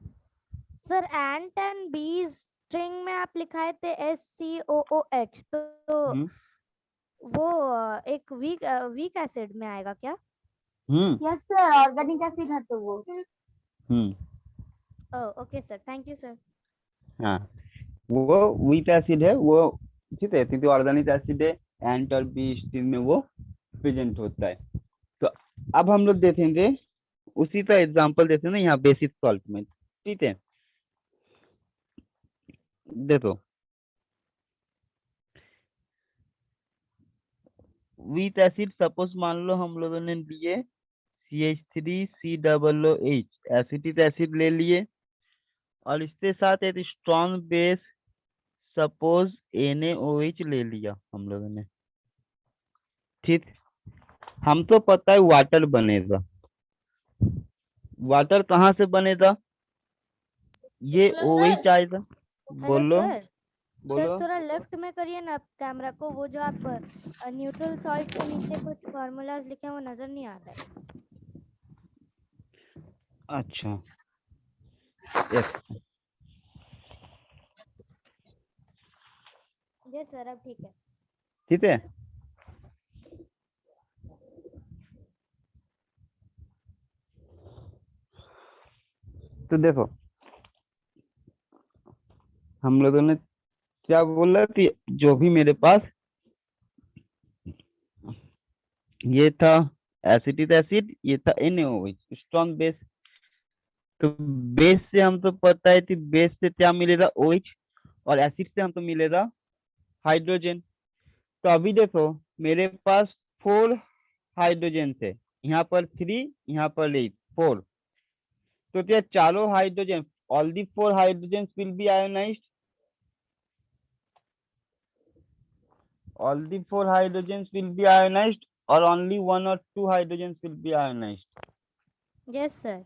सर एंट एंड बीज स्ट्रिंग में आप लिखाए थे SCOOH, तो हम्म वो एक वीक एसिड में आएगा क्या? यस सर, ऑर्गेनिक एसिड है तो वो। Okay sir, thank you sir. हाँ, वो वीक एसिड है वो, ठीक है, क्योंकि ऑर्गेनिक एसिड है, एंट और बी स्ट्रिंग में वो प्रेजेंट होता है। तो अब हम लोग देखेंगे उसी का एग्जांपल देते हैं ना यहाँ बेसिक सॉल्ट में, ठीक है। देखो वीक एसिड सपोज मान लो हम लोगों ने लिए CH3COOH एसिटिक एसिड ले लिए, और इसके साथ एक स्ट्रॉन्ग बेस सपोज NaOH ले लिया हम लोगों ने, ठीक। हम तो पता है वाटर बनेगा, वाटर कहाँ से बनेगा? ये हेलो OH सर। आएगा। हेलो बोलो सर। सर बोलो। थोड़ा लेफ्ट में करिए ना कैमरा को, वो जो आप न्यूट्रल सॉल्ट के नीचे कुछ फॉर्मूलाज लिखे हैं वो नजर नहीं आ रहा है। अच्छा, एक यस सर, अब ठीक है। ठीक है। तो देखो हम लोगों ने क्या बोला कि जो भी मेरे पास ये था एसिटिक एसिड, ये था NaOH स्ट्रॉन्ग बेस। तो बेस से हम तो पता है कि बेस से क्या मिलेगा? OH, और एसिड से हम तो मिलेगा हाइड्रोजन। तो अभी देखो मेरे पास 4 हाइड्रोजन है, यहाँ पर 3, यहाँ पर 8, 4। तो क्या चारों hydrogen, all the 4 hydrogen will be ionised, all the 4 hydrogens will be ionized, or only 1 or 2 hydrogens will be ionized? Yes sir.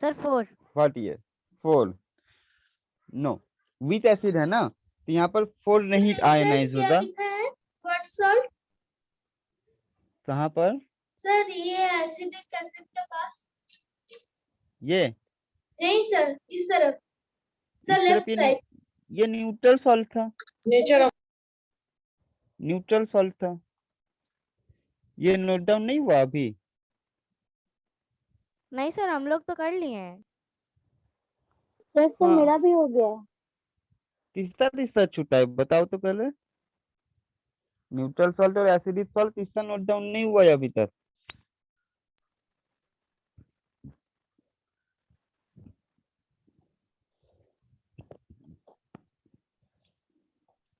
Sir 4। What here? 4? No, weak acid है ना, तो यहाँ पर 4 नहीं सर आयोनाइज क्या होगा। लिखा है? What salt? कहाँ पर? सर ये एसिडिक एसिड के पास। ये नहीं सर, इस तरफ। इस सर तरफ लेफ्ट साइड। ये न्यूट्रल सॉल्ट था, नेचर ऑफ न्यूट्रल सॉल्ट था। ये नोट डाउन नहीं हुआ अभी? नहीं सर, हम लोग तो कर लिए हैं। यस सर, हाँ। मेरा भी हो गया है। तीसरा तीसरा छूटा है, बताओ तो पहले। न्यूट्रल सॉल्ट और एसिडिक सॉल्ट तीसरा नोट डाउन नहीं हुआ है अभी तक।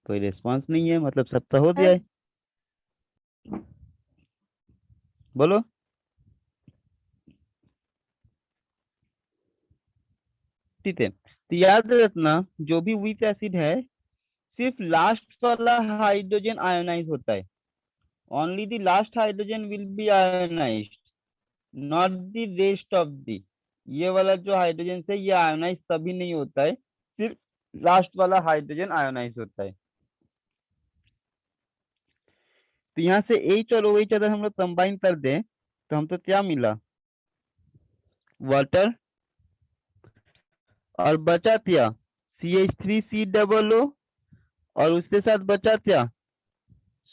कोई रिस्पांस नहीं है, मतलब सबका हो गया है। बोलो। ठीक है, तो याद रखना जो भी वीक एसिड है सिर्फ लास्ट वाला हाइड्रोजन आयोनाइज होता है। Only the last hydrogen will be ionised, not the rest of the. ये वाला जो हाइड्रोजन है ये आयोनाइज तभी नहीं होता है, सिर्फ लास्ट वाला हाइड्रोजन आयोनाइज होता है। तो यहाँ से H और OH अगर हम लोग कंबाइन कर दें तो हमको क्या मिला, वाटर, और बचा क्या CH3COO, और उसके साथ बचा क्या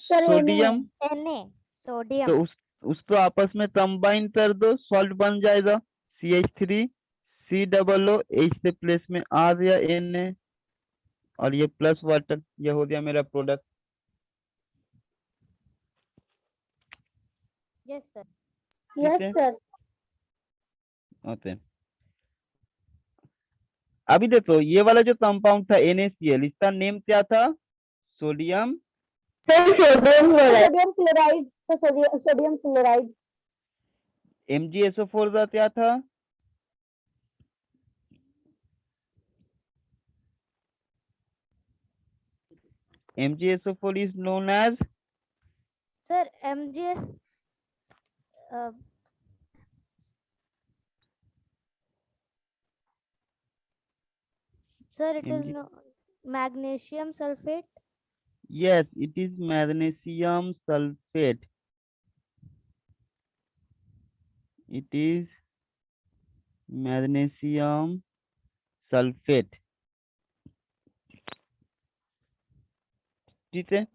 सर सोडियम। Na sodium. तो उसको आपस में कंबाइन कर दो, सॉल्ट बन जाएगा CH3COO, H से प्लेस में आ गया Na, और ये प्लस वाटर, ये हो गया मेरा प्रोडक्ट। Yes sir. यस है? सर। ओके, अभी देखो ये वाला जो कंपाउंड था NaCl, इसका नेम क्या था, sodium sodium chloride. Sodium chloride. MgSO4 का क्या था, MgSO4 is known as sir Mg sir it is Mg magnesium sulphate. yes, it is magnesium sulfate. It is magnesium sulfate. ठीक है,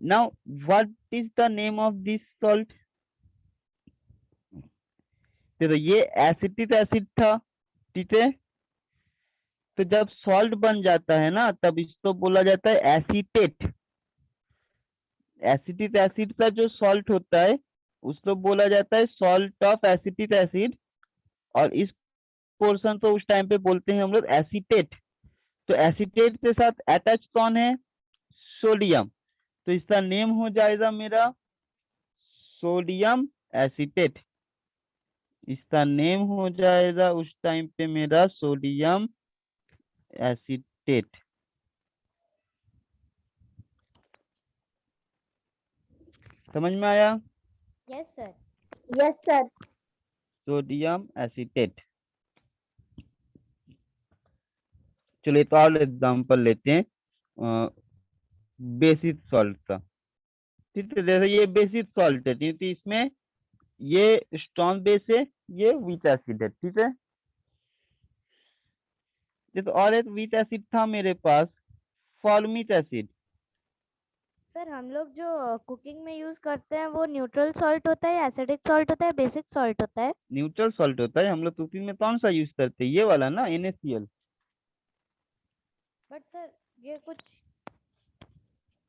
now what is the name of this salt, देखो ये acetic acid था, ठीक है। तो जब salt बन जाता है ना तब इसको बोला जाता है एसीटेट। एसिटिक एसिड का जो सॉल्ट होता है उसको बोला जाता है सॉल्ट ऑफ एसिटिक एसिड, और इस पोर्शन को उस टाइम पे बोलते हैं हम लोग एसीटेट। तो एसीटेट के साथ अटैच कौन है, सोडियम, तो इसका नेम हो जाएगा मेरा सोडियम एसीटेट। इसका नेम हो जाएगा उस टाइम पे मेरा सोडियम एसीटेट। समझ में आया, yes sir. Yes sir. Sodium acetate. चलिए तो और एग्जांपल लेते हैं बेसिक सॉल्ट का। ठीक है, जैसे ये बेसिक सॉल्ट है, ठीक है, इसमें ये स्ट्रॉन्ग बेस है, ये वीक एसिड है, ठीक है। तो और एक वीक एसिड था मेरे पास, फॉर्मिक एसिड। सर हम लोग जो कुकिंग में यूज करते हैं वो न्यूट्रल सॉल्ट होता है, एसिडिक सॉल्ट होता है, बेसिक सॉल्ट होता है? न्यूट्रल सॉल्ट होता है, हम लोग कुकिंग में कौन सा यूज करते हैं, ये वाला ना NaCl। बट सर ये कुछ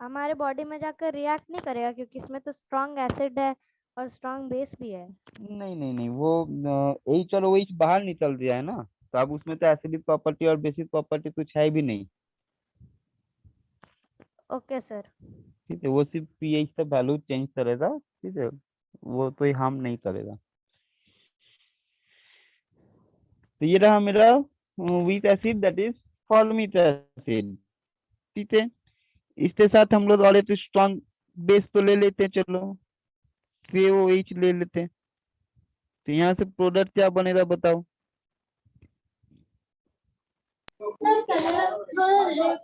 हमारे बॉडी में जाकर रिएक्ट नहीं करेगा क्योंकि इसमें तो स्ट्रॉन्ग एसिड है और स्ट्रॉन्ग बेस भी है। नहीं नहीं नहीं, वो H और OH बाहर निकल गया है ना, तो अब उसमें तो एसिडिक प्रॉपर्टी और बेसिक प्रॉपर्टी कुछ है भी नहीं। Okay sir. ठीक है, वो सिर्फ pH का वैल्यू चेंज करेगा, ठीक है, वो कोई हार्म नहीं करेगा। तो ये रहा मेरा weak acid, that is formic acid, ठीक है। इसके साथ हम लोग और एक स्ट्रॉन्ग बेस तो ले लेते हैं, चलो COH ले लेते हैं। तो यहाँ से प्रोडक्ट क्या बनेगा बताओ, सर ये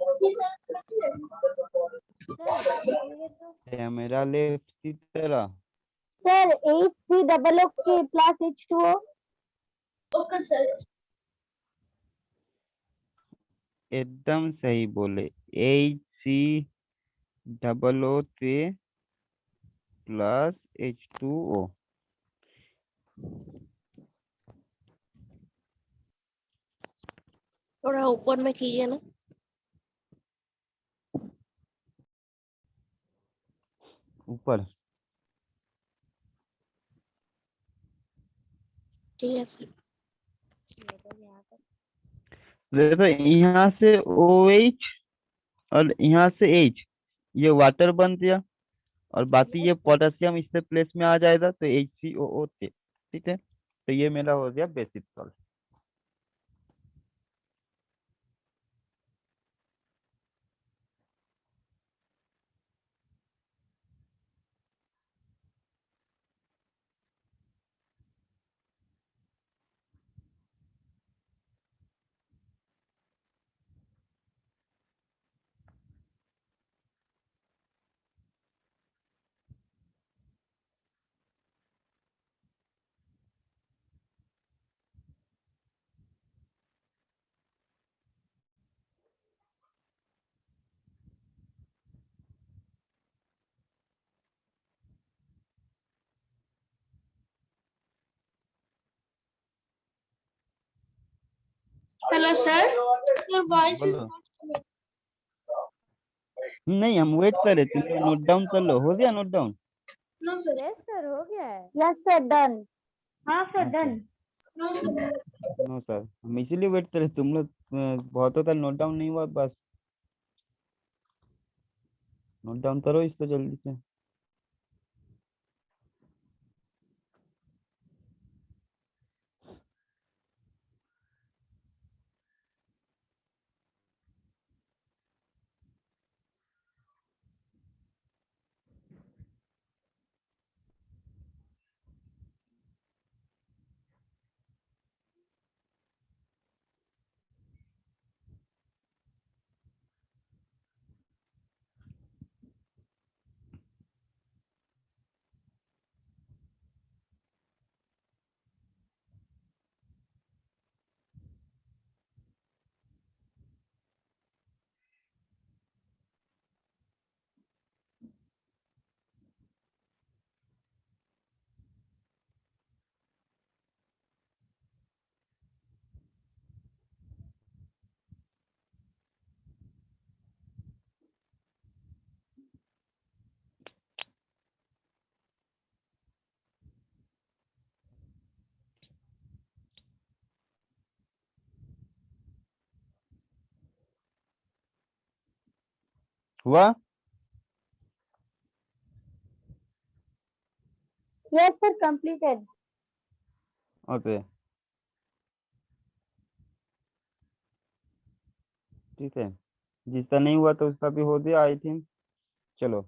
तो कैमरा लेफ्ट की तरह। Sir HCOO plus H2O। Okay sir. एकदम सही बोले, HCOO प्लस H2O। थोड़ा ऊपर में कीजिए ना। ऊपर ठीक है सर। देखो यहाँ से OH और यहाँ से H, ये वाटर बन गया, और बाकी ये पोटेशियम इससे प्लेस में आ जाएगा तो HCOO थे। ठीक है, तो ये मेरा हो गया basic salt. Hello, sir. Your voice is बोलो। not coming. नहीं, हम वेट कर रहे, तुम लोग नोट डाउन कर लो। हो गया note down? No, sir. Yes sir, हो गया है। Yes, sir, done. हाँ सर अच्छा, done. No, sir. No sir, हम इसीलिए वेट कर रहे, तुम लोग बहुत होता नोट डाउन नहीं हुआ, बस नोट डाउन करो इसको जल्दी से। हुआ? Yes, sir, completed. ओके, ठीक है, जिसका नहीं हुआ तो उसका भी हो गया आई थिंक। चलो,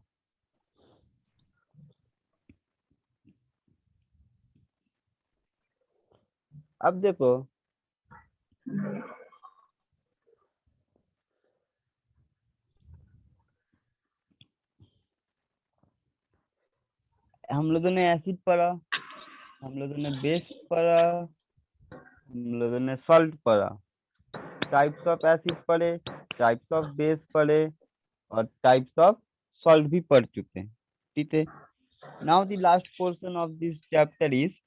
अब देखो, हम लोगों ने एसिड पढ़ा, हम लोगों ने बेस पढ़ा, हम लोगों ने सॉल्ट पढ़ा, टाइप्स ऑफ एसिड पढ़े, टाइप्स ऑफ बेस पढ़े, और टाइप्स ऑफ सॉल्ट भी पढ़ चुके हैं। ठीक है, now the last portion of this chapter is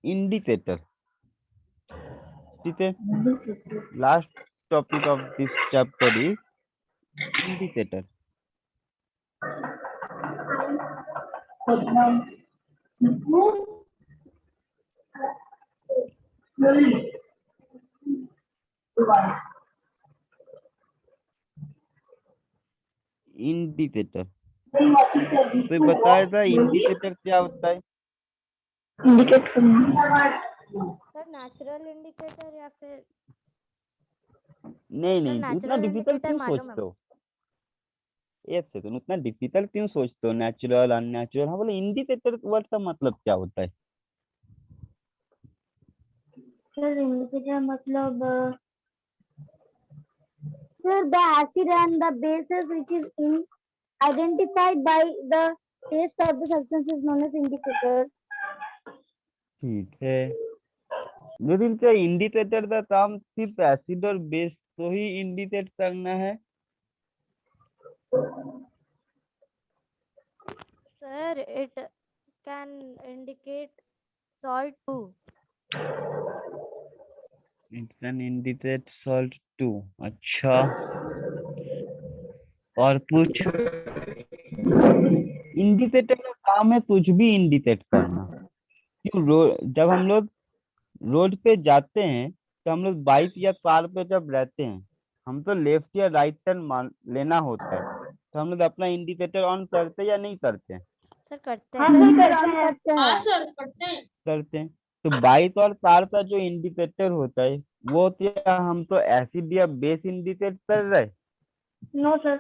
indicator. ठीक है, last topic of this chapter is indicator. Indicator तो बताया था इंडिकेटर क्या होता है? सर नेचुरल इंडिकेटर या फिर नहीं सर नहीं, उतना नेचुरल डिफिकल्ट इंडिकेटर क्यों मालूम है। सोचते हो? एक सेकंड, उतना डिफिकल्ट क्यों सोचते हो? नेचुरल अननेचुरल, हाँ बोले इंडिकेटर वर्ड का मतलब क्या होता है? सर इंडिकेटर मतलब Sir, the acid and the bases which is identified by the taste of the substance is known as indicator. ठीक है, लेकिन क्या इंडिकेटर का काम सिर्फ एसिड और बेस को ही इंडिकेट करना है? Sir it can indicate salt too. It can indicate salt too. अच्छा, और कुछ? इंडिकेटर का काम है कुछ भी इंडिकेट करना। क्यों जब हम लोग रोड पे जाते हैं तो हम लोग बाइक या कार पे जब रहते हैं, हम तो लेफ्ट या राइट टर्न मान लेना होता है, तो हम लोग अपना इंडिकेटर ऑन करते या नहीं करते? सर करते हाँ हैं। सर करते हाँ हैं। सर करते हैं। करते हैं। तो बाइक और कार का जो इंडिकेटर होता है वो क्या हम तो एसिड या बेस इंडिकेट कर रहे? No sir.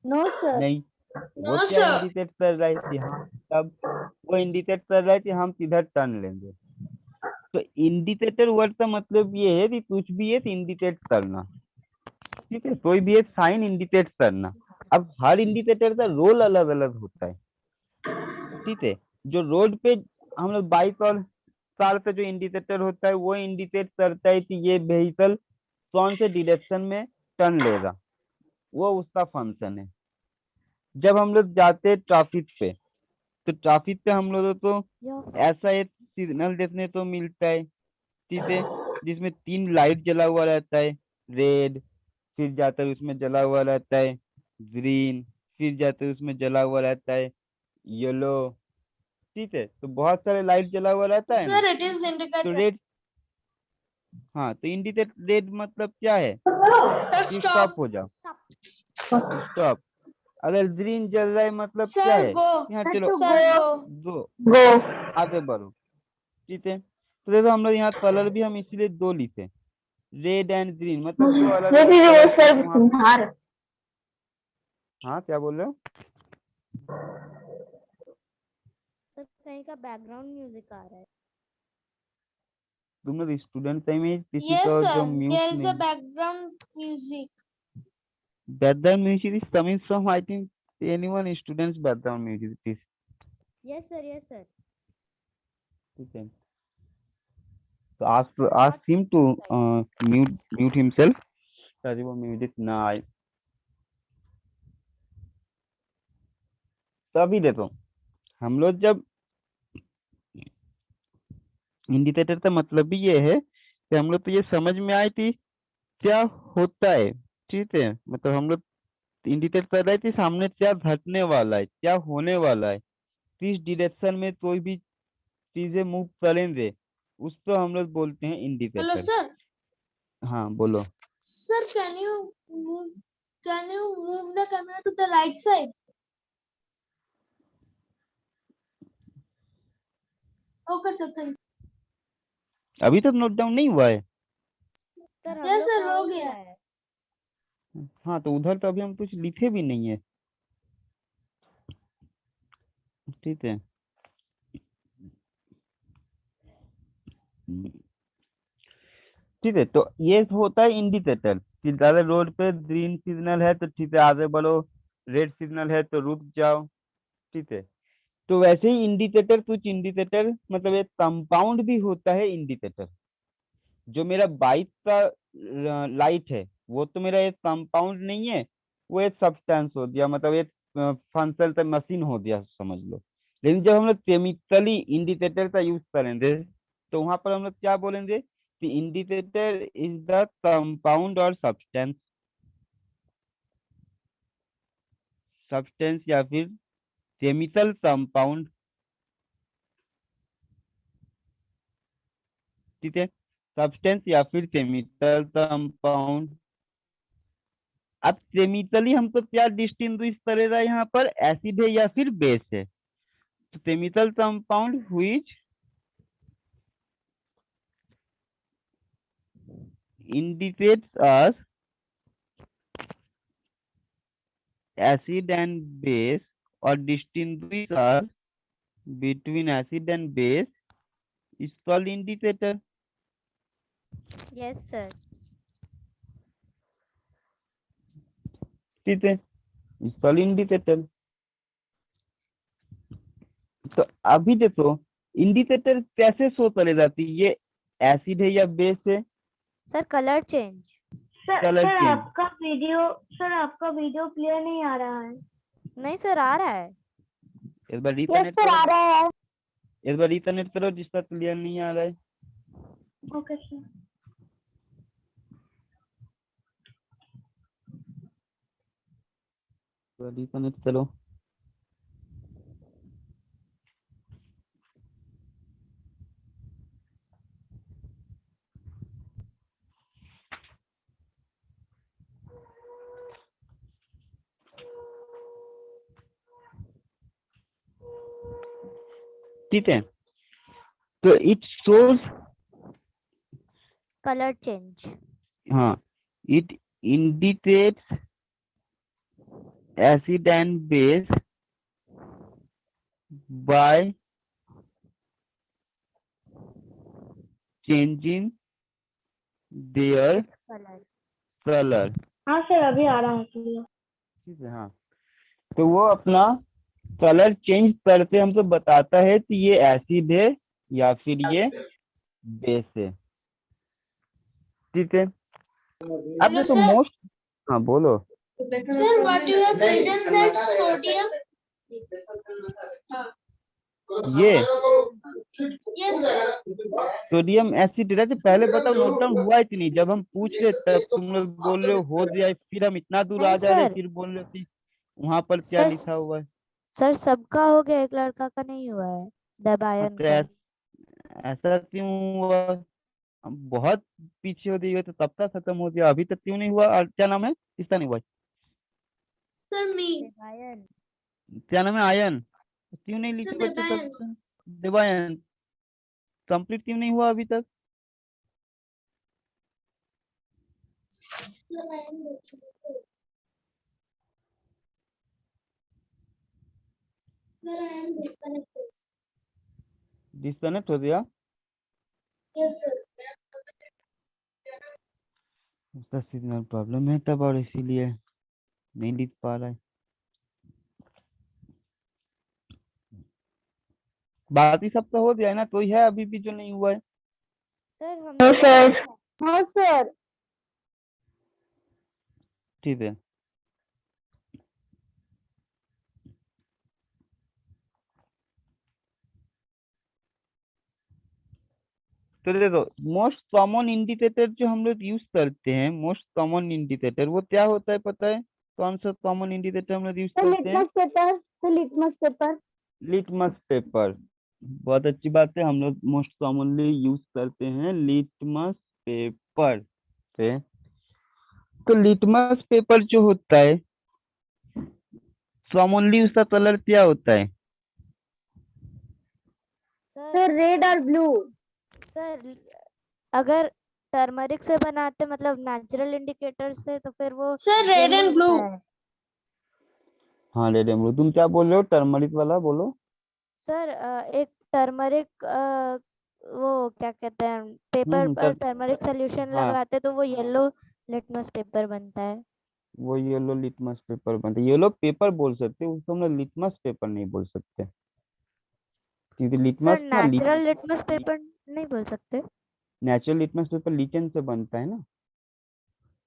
No sir. नहीं, वो नो क्या सर। इंडिकेट कर रहा है कि हाँ, तब वो इंडिकेट कर रहा है कि हम किधर टर्न लेंगे। तो इंडिकेटर वर्ड का मतलब ये है कि कुछ भी एक इंडिकेट करना। ठीक है, कोई भी एक साइन इंडिकेट करना। अब हर इंडिकेटर का रोल अलग अलग होता है। ठीक है, जो रोड पे हम लोग बाइक और कार पे जो इंडिकेटर होता है वो इंडिकेट करता है कि ये व्हीकल कौन से डायरेक्शन में टर्न लेगा, वो उसका फंक्शन है। जब हम लोग जाते हैं ट्रैफिक पे, तो ट्रैफिक पे हम लोगों को यो ऐसा एक सिग्नल देखने को मिलता है, ठीक है, जिसमें 3 लाइट जला हुआ रहता है। रेड, फिर जाता है उसमें जला हुआ रहता है ग्रीन, फिर जाते है उसमें जला हुआ रहता है येलो। ठीक है, तो बहुत सारे लाइट जला हुआ रहता है ना। सर इट इज तो इंडिकेटर। रेड, हाँ, तो इंडिकेट रेड मतलब क्या है सर कि स्टॉप। स्टॉप हो जाओ, स्टॉप। अगर ग्रीन जल रहा है मतलब क्या सर है गो। कि हाँ चलो सर गो। दो गो। आगे बढ़ो। ठीक है, तो देखो हम लोग यहाँ कलर भी हम इसीलिए 2 लिखे, रेड एंड ग्रीन, मतलब 2 अलग ये अलग भी कलर थे सर तो वहाँ पे। धार। हाँ, क्या बोल रहे हो? सर कहीं का बैकग्राउंड म्यूजिक आ रहा है। तुम लोग स्टूडेंट टाइम में किसी यस का जो sir mute there is a नहीं, background music. background music is coming from, I think, anyone students background music is। Yes sir, yes sir. ठीक है, तो ask him to mute himself ताकि वो म्यूजिक ना आए। तो अभी देखो, हम लोग जब इंडिकेटर का मतलब भी ये है कि हम लोग तो ये समझ में आई थी क्या होता है। ठीक है, मतलब हम लोग इंडिकेट कर रहे थे सामने क्या घटने वाला है, क्या होने वाला है, किस डायरेक्शन में कोई भी चीजें मूव करेंगे, उसको हम लोग बोलते हैं हेलो इंडिकेटर। सर। हाँ, बोलो। Sir can you move the camera to the right side? Okay sir thank अभी तक नोट डाउन नहीं हुआ है? सर हम यस लोग सर का हो हो गया। गया है। हाँ, तो उधर तो अभी हम कुछ लिखे भी नहीं है। ठीक है, ठीक है, तो ये होता है इंडिकेटर कि ज्यादा रोड पे ग्रीन सिग्नल है तो ठीक है आगे बढ़ो, रेड सिग्नल है तो रुक जाओ। ठीक है, तो वैसे ही इंडिकेटर, कुछ इंडिकेटर मतलब एक कंपाउंड भी होता है इंडिकेटर। जो मेरा बाइक का लाइट है वो तो मेरा एक कंपाउंड नहीं है, वो एक सब्सटेंस हो गया, मतलब एक फंक्शनल मशीन हो गया समझ लो। लेकिन जब हम लोग केमिकली इंडिकेटर का यूज करेंगे तो वहां पर हम लोग क्या बोलेंगे कि इंडिकेटर इज द कंपाउंड और सब्सटेंस, सब्सटेंस या फिर केमिकल कंपाउंड। ठीक है, सब्सटेंस या फिर केमिकल कंपाउंड। अब केमिकली हमको क्या डिस्टिंग्विश करेगा यहाँ पर, एसिड है या फिर बेस है? तो chemical compound which indicates us acid and base or distinguish us between acid and base is called indicator। Yes sir. ठीक है, is called indicator। तो अभी देखो इंडिकेटर कैसे शो करे जाती है, ये एसिड है या बेस है? Sir colour change. Colour change. आपका वीडियो क्लियर नहीं आ रहा है। नहीं सर आ रहा है। एक बार यस रिकनेक्ट सर आ करो, रहा है। एक बार रिकनेक्ट करो जिसका क्लियर नहीं आ रहा है। Okay sir. डिस्कनेक्ट करो। ठीक है, तो इट शोज, कलर चेंज। हाँ, it indicates acid and base by changing their colour. color। हाँ सर अभी आ रहा है clear। ठीक है, हाँ, तो वो अपना कलर चेंज करके हमको बताता है कि ये एसिड है या फिर ये बेस है। ठीक है, अब Hello, देखो sir. मोस्ट, हाँ बोलो। Sir, what you have written that sodium? ये Yes, sir. सोडियम एसिड है, पहले बताओ नोट डाउन हुआ है कि नहीं? जब हम पूछ रहे तब तुम लोग बोल रहे हो दिया, फिर हम इतना दूर आ नहीं जा रहे सर। फिर बोल रहे हो कि वहां पर क्या सर लिखा हुआ है। सर सबका हो गया, एक लड़का का नहीं हुआ है, हाँ, दबायन तो का। ऐसा क्यों हुआ? हम बहुत पीछे हो गए, तो तब तक खत्म हो गया, अभी तक क्यों नहीं हुआ? और क्या नाम है, किसका नहीं हुआ? Sir, me. दबायन। क्या नाम है? आयन। क्यों नहीं Sir, लिखे बच्चे तब Devayan. तक? देवायन, कंप्लीट क्यों नहीं हुआ अभी तक? Sir, I am disconnected. Sir, I am disconnected. Disconnect हो गया? Yes, sir. उसका सिग्नल प्रॉब्लम है तब, और इसीलिए नहीं लिख पा रहा है। बाकी सब तो हो गया है ना, कोई है अभी भी जो नहीं हुआ है? सर हम सर। हाँ सर। ठीक है, तो देखो मोस्ट कॉमन इंडिकेटर जो हम लोग यूज करते हैं, मोस्ट कॉमन इंडिकेटर वो क्या होता है पता है? कौन सा कॉमन इंडिकेटर हम लोग यूज सर करते हैं? Litmus paper. Sir litmus paper. Litmus paper, बहुत अच्छी बात है। हम लोग मोस्ट कॉमनली यूज करते हैं लिटमस पेपर से। तो लिटमस पेपर जो होता है, कॉमनली उसका कलर क्या होता है? सर सर रेड और ब्लू। सर अगर टर्मरिक से बनाते मतलब नेचुरल इंडिकेटर से, तो फिर वो Sir, red yellow and blue. होता है। हाँ रेड एंड ब्लू, तुम क्या बोल रहे हो? टर्मरिक वाला बोलो। सर एक टर्मरिक वो क्या कहते हैं, पेपर पर तर, टर्मरिक सोल्यूशन हाँ, लगाते तो वो येलो लिटमस पेपर बनता है। वो येलो लिटमस पेपर बनता है। येलो पेपर बोल सकते हो उसको, हम लोग लिटमस पेपर नहीं बोल सकते, क्योंकि लिटमस सर ना नेचुरल लिटमस पेपर नहीं बोल सकते? नेचुरल लिटमस पेपर लिचन से बनता है ना,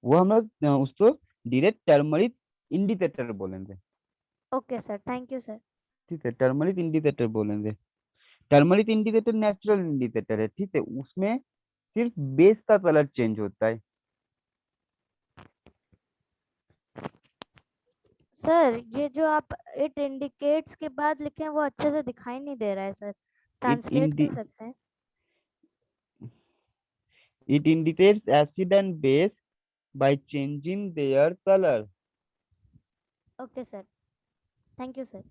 वो हम लोग उसको डायरेक्ट टर्मरिक इंडिकेटर बोलेंगे। Okay sir, thank you sir. ठीक है, टर्मरिक इंडिकेटर बोलेंगे। टर्मरिक इंडिकेटर नेचुरल इंडिकेटर है, ठीक है, उसमें सिर्फ बेस का कलर चेंज होता है। सर ये जो आप इट इंडिकेट्स के बाद लिखे हैं वो अच्छे से दिखाई नहीं दे रहा है सर, ट्रांसलेट कर सकते हैं? It indicates acid and base by changing their colour. Okay sir, thank you sir.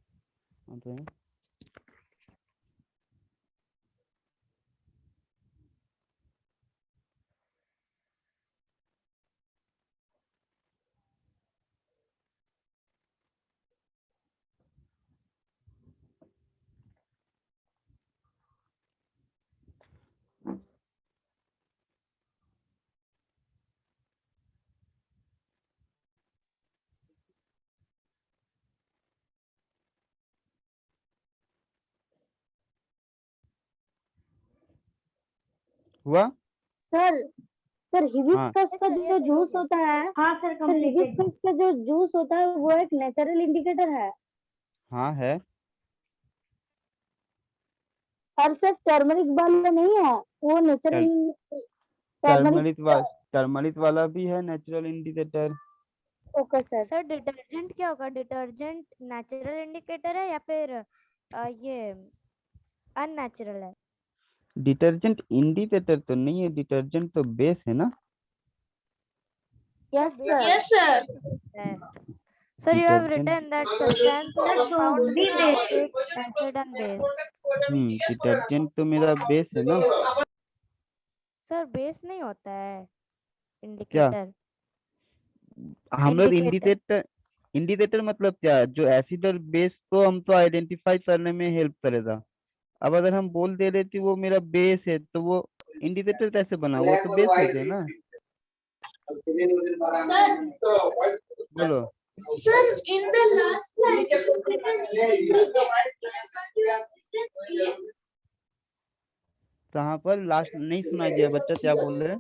हुआ? सर सर हाँ हिबिस्कस का जो जूस होता है। हाँ सर हिबिस्कस का जो जूस होता है वो एक नेचुरल इंडिकेटर है। हाँ है। और सर टर्मरिक वाला नहीं है, वो नेचुरल टर्मरिक। टर्मरिक वाला भी है natural indicator. Okay sir. Sir detergent क्या होगा? डिटर्जेंट नेचुरल इंडिकेटर है या फिर ये अननेचुरल है? डिटर्जेंट इंडिकेटर तो नहीं है, डिटर्जेंट तो बेस है ना। Yes sir. Yes, sir. Sir, you have detergent written that substance is found in liquid, acid and base. Detergent तो मेरा बेस है ना। सर बेस नहीं होता है क्या इंडिकेटर। हम लोग इंडिकेटर इंडिकेटर, इंडिकेटर मतलब क्या है? जो एसिड और बेस को हम तो आइडेंटिफाई करने में हेल्प करेगा। अब अगर हम बोल दे रहे कि वो मेरा बेस है तो वो इंडिकेटर कैसे बना? वो तो बेस हो गया ना। बोलो। Sir, in the last line, you have written indicators, but you have written A. कहाँ पर? लास्ट नहीं सुनाई दिया बच्चा, क्या बोल रहे हैं?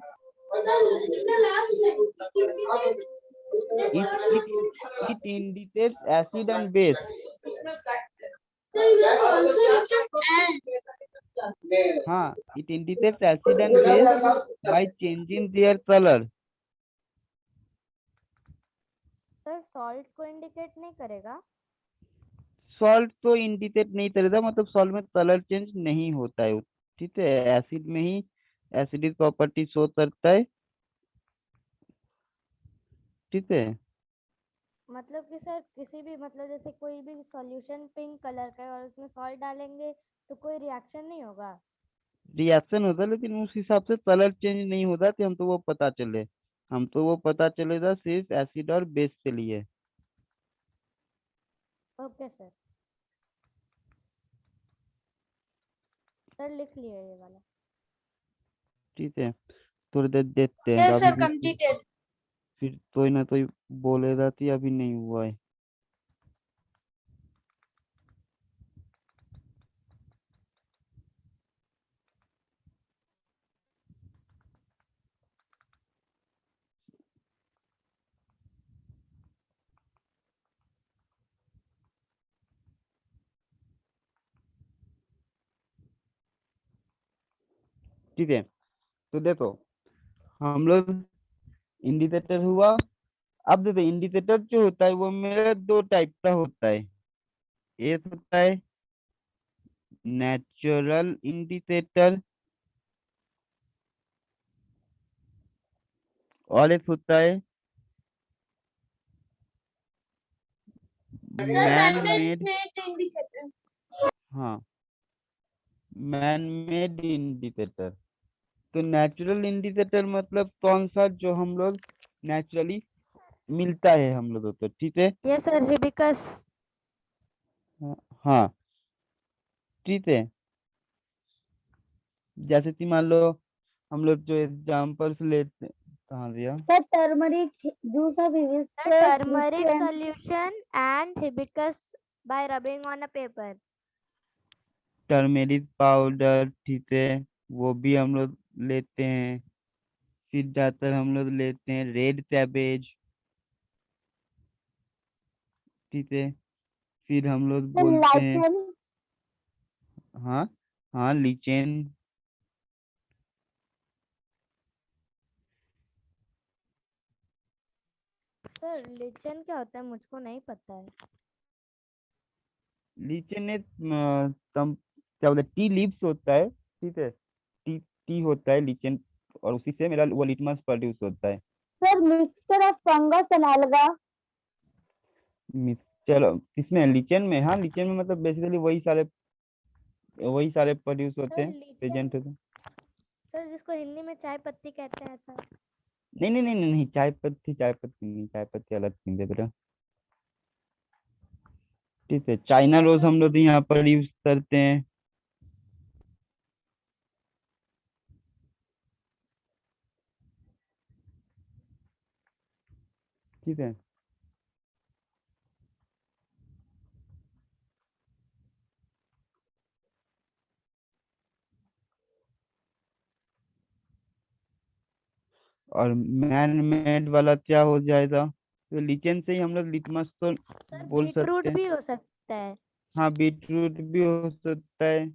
Sir, in the last line, indicates, then it third it one. It indicates acid and base. Sir, you have also written and. हाँ, it indicates acid and base by changing their colour. Sir salt को indicate नहीं करेगा? Salt तो indicate नहीं करेगा, मतलब salt में colour change नहीं होता है। ठीक है, एसिड में ही एसिडिक प्रॉपर्टी शो करता है। ठीक है। मतलब कि सर किसी भी मतलब जैसे कोई भी सॉल्यूशन पिंक कलर का है और उसमें सॉल्ट डालेंगे तो कोई रिएक्शन नहीं होगा? रिएक्शन होता है लेकिन उस हिसाब से कलर चेंज नहीं होता कि हम तो वो पता चले। हम तो वो पता चलेगा सिर्फ एसिड और बेस के लिए। Okay sir. सर लिख लिए ये वाला। ठीक है, थोड़ी देर देखते हैं Yes, अभी sir, भी completed. फिर कोई ना कोई बोलेगा कि अभी नहीं हुआ है। ठीक है, तो देखो हम लोग इंडिकेटर हुआ। अब देखो इंडिकेटर जो होता है वो मेरा दो टाइप का होता है। एक होता है नेचुरल इंडिकेटर और एक होता है Sir, man man-made made. indicator. हाँ, मैन मेड इंडिकेटर। तो नेचुरल इंडिकेटर मतलब कौन सा? जो हम लोग नेचुरली मिलता है हम लोगों को। ठीक है। ये सर हिबिकस। हाँ, ठीक है। जैसे कि मान लो हम लोग जो एग्जाम्पल्स लेते, कहाँ दिया? Sir turmeric juice of Sir hibiscus turmeric solution and hibiscus by rubbing on a paper. Turmeric powder, ठीक है, वो भी हम लोग लेते हैं। फिर ज्यादातर हम लोग लेते हैं रेड कैबेज। ठीक है, फिर हम लोग बोलते हैं लाइचन। हाँ, हाँ लीचेन। सर लीचन क्या होता है? मुझको नहीं पता है। लीचेन एक क्या बोलते, टी लीव्स होता है। ठीक है, टी टी होता है लीचेन, और उसी से मेरा वो लिटमस प्रोड्यूस होता है। Sir mixture of fungus and alga। Mixture किसमें? लीचेन में। हाँ, लीचेन में मतलब बेसिकली वही सारे प्रोड्यूस होते सर हैं, लीचन, प्रेजेंट होते हैं। सर जिसको हिंदी में चाय पत्ती कहते हैं ऐसा? नहीं नहीं नहीं नहीं नहीं, चाय पत्ती नहीं, चाय पत्ती अलग चीज है बेटा। ठीक है, चाइना सर रोज जो हम लोग यहाँ पर यूज करते हैं। ठीक है, और मैन मेड वाला क्या हो जाएगा? तो लीचेन से ही हम लोग लिटमस तो सर बोल बीटरूट सकते हैं। भी हो सकता है। हाँ, बीटरूट भी हो सकता है।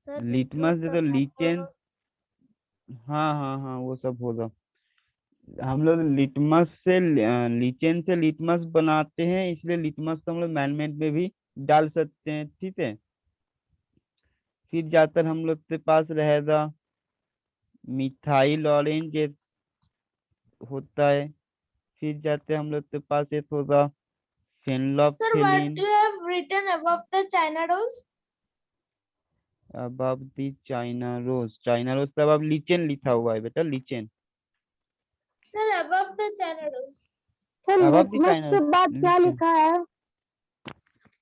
सर लिटमस बीटरूट दे तो टोमेटो। लीचेन। हाँ हाँ हाँ, वो सब होगा। हम लोग लिटमस से लीचेन से लिटमस बनाते हैं, इसलिए लिटमस को हम लोग मैनमेड में भी डाल सकते हैं, ठीक है। फिर जाकर हम लोग के पास रहेगा मिथाइल ऑरेंज एक होता है। फिर जाते हम लोग के पास एक होगा Sir, what phenolphthalein. you have written above the China rose? Above the China rose, China rose तब अब लीचेन लिखा हुआ है बेटा, lichen Sir, above the China rose. Sir above the litmus China के बाद क्या लीचेन, लिखा है?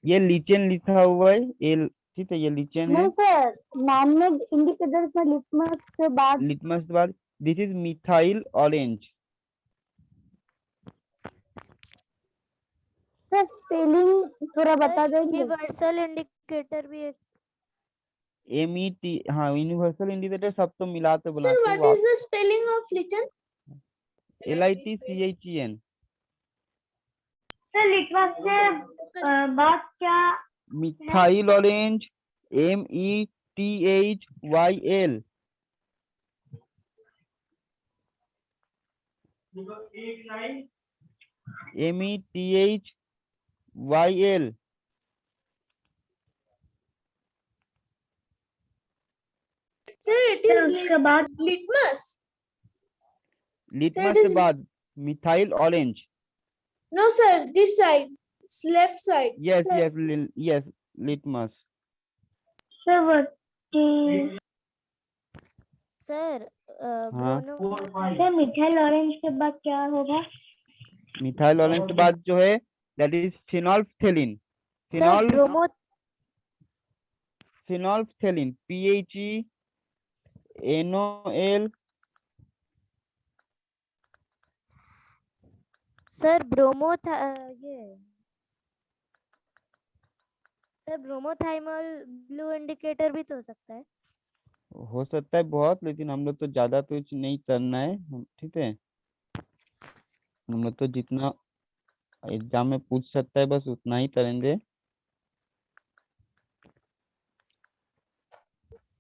ये लीचेन लिखा हुआ है, ये ठीक है, ये लीचेन है। नहीं सर, मैनमेड इंडिकेटर्स में लिटमस के बाद लिटमस के बाद this is methyl orange. Sir spelling थोड़ा बता देंगे? यूनिवर्सल इंडिकेटर भी एक MET, हाँ यूनिवर्सल इंडिकेटर सब तो मिलाते Sir, बनाते what वो is the spelling of lichen? LITCHEN। Sir litmus के बाद क्या? Methyl orange METHYL। METHYL। Sir, it is उसके बाद litmus. लिटमस it के is- बाद methyl orange. No, sir, this side. It's left side. Yes Sir, yes litmus. Sir what sir हाँ। Sir methyl orange के बाद क्या होगा? मिथाइल ऑरेंज के बाद जो है that is phenolphthalein. Sir bromo phenolphthalein PHENOL। Sir bromo ये सर ब्रोमोथाइमल ब्लू इंडिकेटर भी तो हो सकता है। हो सकता है बहुत, लेकिन हम लोग तो ज्यादा तो कुछ नहीं करना है ठीक है। हम लोग तो जितना एग्जाम में पूछ सकता है बस उतना ही करेंगे।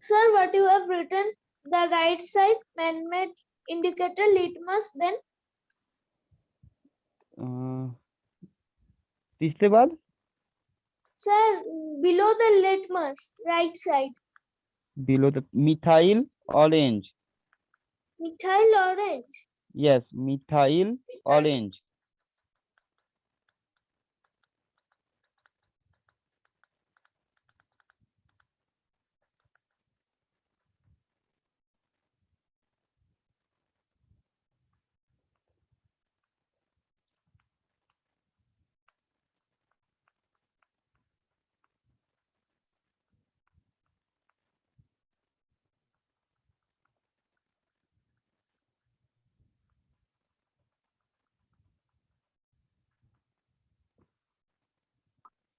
sir, what you have written? The right side man-made indicator litmus. Then, तीसरे बाद sir, below the litmus, right side, below the methyl orange. methyl orange. Yes methyl orange.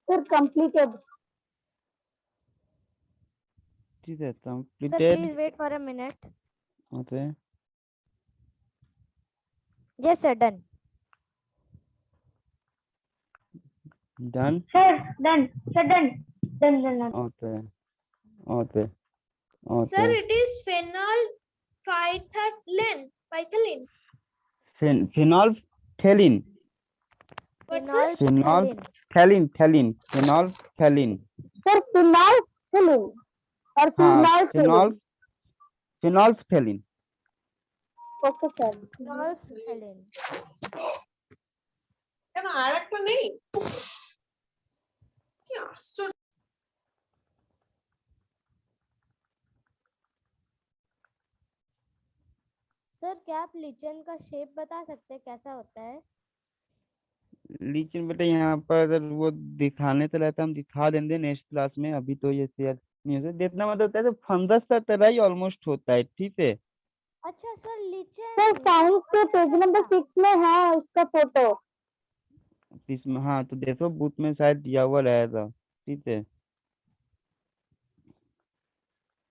Sir completed. ठीक है sir completed. Please wait for a minute. Okay yes sir done. Done. Sir done, sir done done done. Okay okay Sir, okay. it is phenolphthalein. Phythalin. Phenolphthalein. What, sir? Phenolphthalein. Phenolphthalein. Sir phenolphthalein और हाँ phenolphthalein. Phenolphthalein. Okay sir. Phenolphthalein. Sir क्या आप लीचन का shape बता सकते हैं कैसा होता है? लेकिन बेटा यहाँ पर अगर वो दिखाने तो रहता हम दिखा देंगे नेक्स्ट क्लास में, अभी तो ये शेयर नहीं हो सकता। जितना मतलब होता है तो फंगस का तरह ही ऑलमोस्ट होता है, ठीक है। अच्छा सर लीचन सर साइंस के पेज नंबर 6 में है उसका फोटो। इसमें हाँ तो देखो बुक में शायद दिया हुआ रहेगा, ठीक है।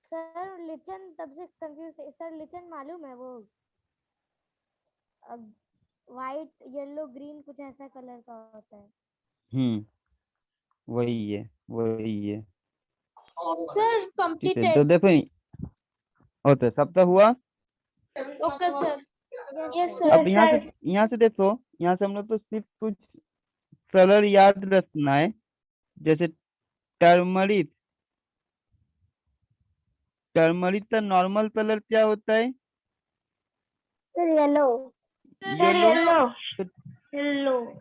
सर लीचन तब से कंफ्यूज है सर। लीचन मालूम है वो वाइट येलो ग्रीन कुछ ऐसा कलर का होता है। वही है वही है, Sir, ठीक है। तो completed. देखो होता है सबका हुआ। Okay, sir. Yes, अब sir. यहाँ से देखो, यहाँ से हम लोग तो सिर्फ कुछ कलर याद रखना है, जैसे टर्मरिक। टर्मरिक का नॉर्मल कलर क्या होता है? Sir yellow. येलो।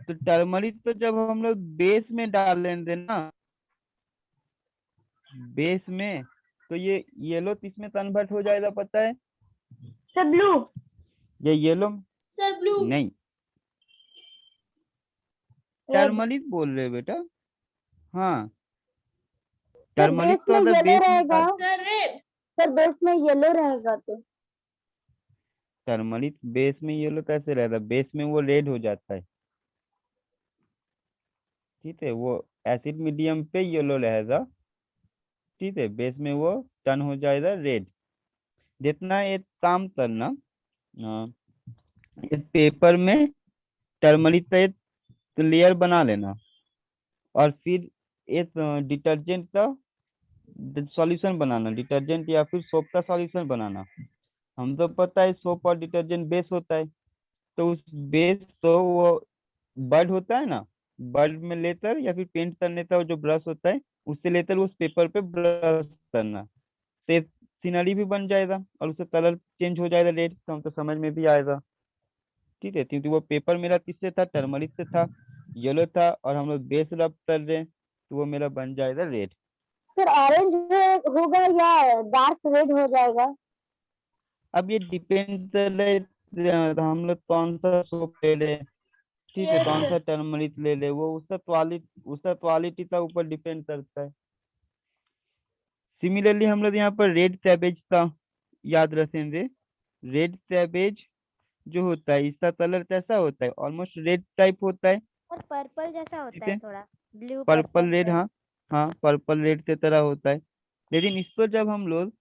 तो टर्मरिक तो जब हम लोग बेस में डालेंगे ना, बेस में, तो ये येलो किसमें कन्वर्ट हो जाएगा पता है? Sir blue. ये येलो Sir, blue. नहीं, टर्मरिक बोल रहे हो बेटा। हाँ, सर टर्मरिक बेस तो में अगर येलो बेस में रहेगा। Sir, red. सर बेस में येलो रहेगा तो। टर्मरिक बेस में येलो कैसे रहता है? बेस में वो रेड हो जाता है, ठीक है, वो एसिड मीडियम पे येलो रहेगा, ठीक है, बेस में वो टर्न हो जाएगा रेड। जितना एक काम करना, इस पेपर में टर्मरिक का एक लेयर बना लेना, और फिर एक डिटर्जेंट का सॉल्यूशन बनाना, डिटर्जेंट या फिर सोप का सॉल्यूशन बनाना। हम तो पता है सोप और डिटर्जेंट बेस होता है, तो उस बेस तो वो बर्ड होता है ना, बर्ड में लेकर या फिर पेंट करने का जो ब्रश होता है उससे लेकर उस पेपर पे ब्रश करना, तो सीनरी भी बन जाएगा और उसका कलर चेंज हो जाएगा रेड, तो हम तो समझ में भी आएगा, ठीक है, क्योंकि वो पेपर मेरा किससे था? टर्मरिक से था, येलो था, और हम लोग बेस रब कर रहे हैं, तो वो मेरा बन जाएगा रेड। सर ऑरेंज होगा या डार्क रेड हो जाएगा? अब ये डिपेंड कर रहा है हम लोग कौन सा सोप ले रहे हैं, ठीक है, Yes, कौन sir. सा टर्मरिक ले ले, वो उसका क्वालिटी का ऊपर डिपेंड करता है। सिमिलरली हम लोग यहाँ पर रेड कैबेज का याद रखेंगे। रेड कैबेज जो होता है इसका कलर कैसा होता है? ऑलमोस्ट रेड टाइप होता है, और पर्पल जैसा ठीक होता है है, थोड़ा, ब्लू पर्पल रेड, पर्पल। हाँ हाँ, पर्पल रेड की तरह होता है। लेकिन इसको जब हम लोग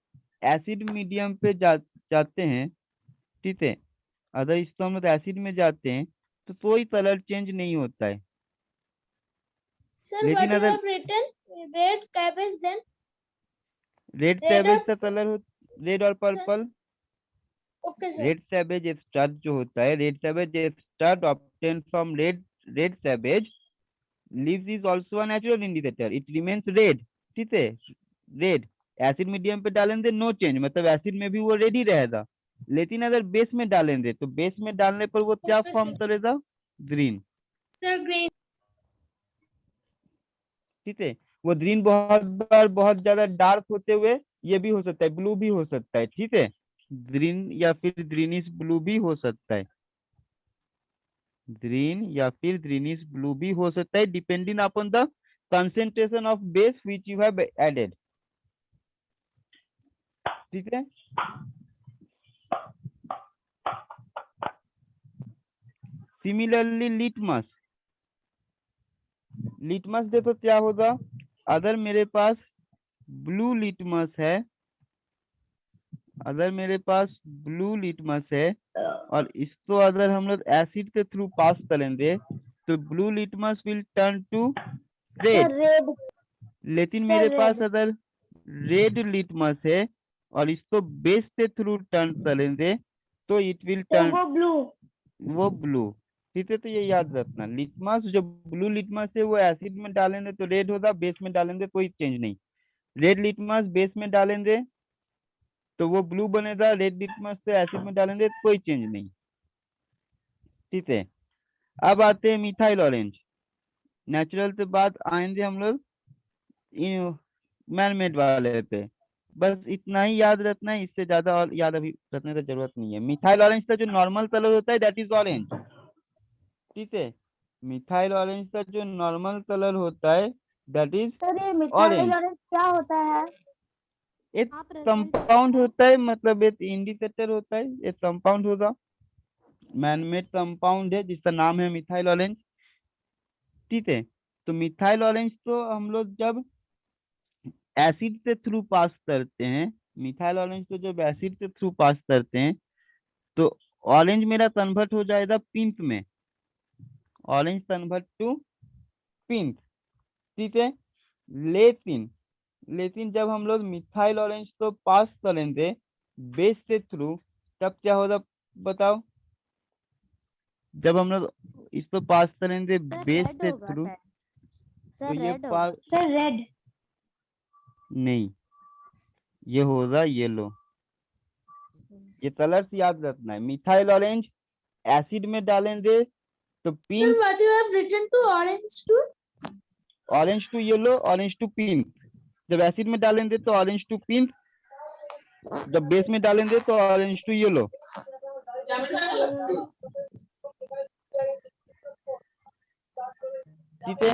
एसिड मीडियम पे जाते हैं, ठीक है, अगर इसको हम लोग एसिड में जाते हैं तो कोई कलर चेंज नहीं होता है। Sir, लेकिन what you अगर have written? Red cabbage, then red red cabbage or का कलर हो, रेड और sir. Purple, Okay, sir. Red cabbage extract जो होता है, red cabbage extract obtain from red cabbage leaves is also a natural indicator, it remains red, ठीक है, red. Acid medium पे डालेंगे नो चेंज, मतलब एसिड में भी वो रेड ही रहेगा। लेकिन अगर बेस में डालेंगे तो बेस में डालने पर वो क्या Okay, फॉर्म sir. करेगा? Green, Sir, green. ठीक है। वो ग्रीन बहुत बार बहुत ज्यादा डार्क होते हुए ये भी हो सकता है, ब्लू भी हो सकता है, ठीक है, ग्रीन या फिर ग्रीनिश ब्लू भी हो सकता है, ग्रीन या फिर ग्रीनिश ब्लू भी हो सकता है, depending upon the concentration of base which you have added, ठीक है। सिमिलरली लिटमस, लिटमस देखो क्या होगा, अगर मेरे पास ब्लू लिटमस है, अगर मेरे पास ब्लू लिटमस है और इसको अगर हम लोग एसिड के थ्रू पास करेंगे तो blue litmus will turn to sir red. Red. लेकिन सर मेरे पास रेड। अगर रेड लिटमस है और इसको बेस के थ्रू टर्न करेंगे तो इट विल तो टर्न वो ब्लू। वो ब्लू, ठीक है। तो ये याद रखना, लिटमस जो ब्लू लिटमस है वो एसिड में डालेंगे तो रेड होगा, बेस में डालेंगे कोई चेंज नहीं। रेड लिटमस बेस में डालेंगे तो वो ब्लू बनेगा, रेड लिटमस से एसिड में डालेंगे कोई चेंज नहीं, ठीक है। अब आते हैं मिथाइल ऑरेंज। नेचुरल से बात आएंगे हम लोग मैन मेड वाले पे, बस इतना ही याद रखना है, इससे ज्यादा और याद अभी रखने की जरूरत नहीं है। मिथाइल ऑरेंज का जो नॉर्मल कलर होता है दैट इज ऑरेंज, ठीक है, मिथाइल ऑरेंज का जो नॉर्मल कलर होता है दैट इज सर ये मिथाइल ऑरेंज। ऑरेंज क्या होता है? एक हाँ प्रेजेंट कंपाउंड होता है, मतलब एक इंडिकेटर होता है, एक कंपाउंड होगा, मैनमेड कंपाउंड है जिसका नाम है मिथाइल ऑरेंज, ठीक है। तो मिथाइल ऑरेंज तो हम लोग जब एसिड के थ्रू पास करते हैं, मिथाइल ऑरेंज को जब एसिड के थ्रू पास करते हैं तो ऑरेंज मेरा कन्वर्ट हो जाएगा पिंक में, ऑरेंज कन्वर्ट टू पिंक, ठीक है। लेकिन लेकिन जब हम लोग मिथाइल ऑरेंज को पास करेंगे बेस के थ्रू तब क्या होगा बताओ? जब हम लोग इसको पास करेंगे सर बेस रेड से होगा थ्रू, शायद। तो सर ये रेड होगा। पास सर रेड। नहीं, ये होगा येलो। ये कलर्स याद रखना है। मिथाइल ऑरेंज एसिड में डालेंगे तो Sir, pink, what you have written to orange to? Orange to yellow, orange to pink. जब एसिड में डालेंगे तो ऑरेंज टू पिंक, जब बेस में डालेंगे तो ऑरेंज टू येलो। ठीक है।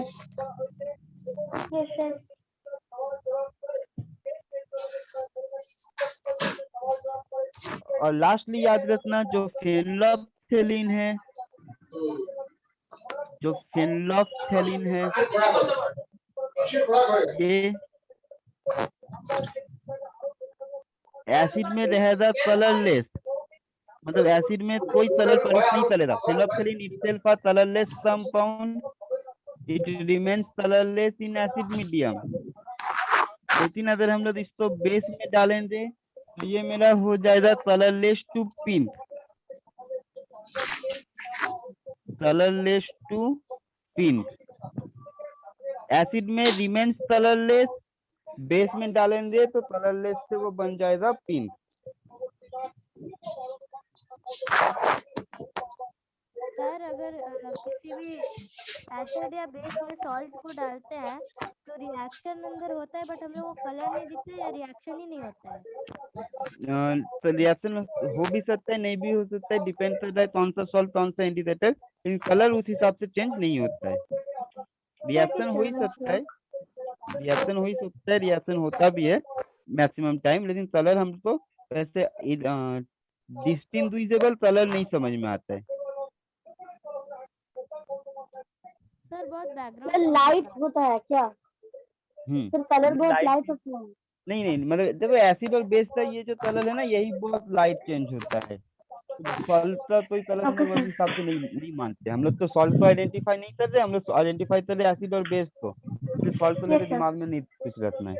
Yes sir. और लास्टली याद रखना जो फेनोल्फथेलिन है, जो फेनोल्फथेलिन है ये एसिड में रहेगा कलरलेस, मतलब एसिड में कोई कलर प्रोड्यूस नहीं करेगा। Phenolphthalein itself a colourless compound, it remains colourless in acid medium. लेकिन अगर हम लोग इसको बेस में डालेंगे तो ये मेरा हो जाएगा colourless to pink, colourless to pink. Acid में रिमेन्स कलरलेस, बेस में डालेंगे तो कलरलेस से वो बन जाएगा पिंक। सर अगर किसी भी एसिड या बेस में सॉल्ट को डालते हैं तो रिएक्शन अंदर होता है, बट हमें वो कलर नहीं दिखता है या रिएक्शन ही नहीं होता है। तो रिएक्शन हो भी सकता है, नहीं भी हो सकता है, डिपेंड करता है कौन सा सॉल्ट कौन सा इंडिकेटर, लेकिन कलर उस हिसाब से चेंज नहीं होता है। रिएक्शन हो ही सकता है, रिएक्शन हो ही सकता है, रिएक्शन होता भी है मैक्सिमम टाइम, लेकिन कलर हमको ऐसे डिस्टिंग्विशेबल कलर नहीं समझ में आता है। सर बहुत सर बैकग्राउंड लाइट होता है क्या? सर कलर बहुत लाइट लाइट होता है। नहीं, मतलब जब एसिड और बेस का ये जो कलर है ना, यही बहुत लाइट चेंज होता है। सॉल्ट का कोई कलर हम लोग उस हिसाब से नहीं मानते। हम लोग तो सॉल्ट को आइडेंटिफाई नहीं कर रहे, हम लोग आइडेंटिफाई कर रहे एसिड और बेस को। सिर्फ सॉल्ट को लेकर दिमाग में नहीं कुछ रखना है।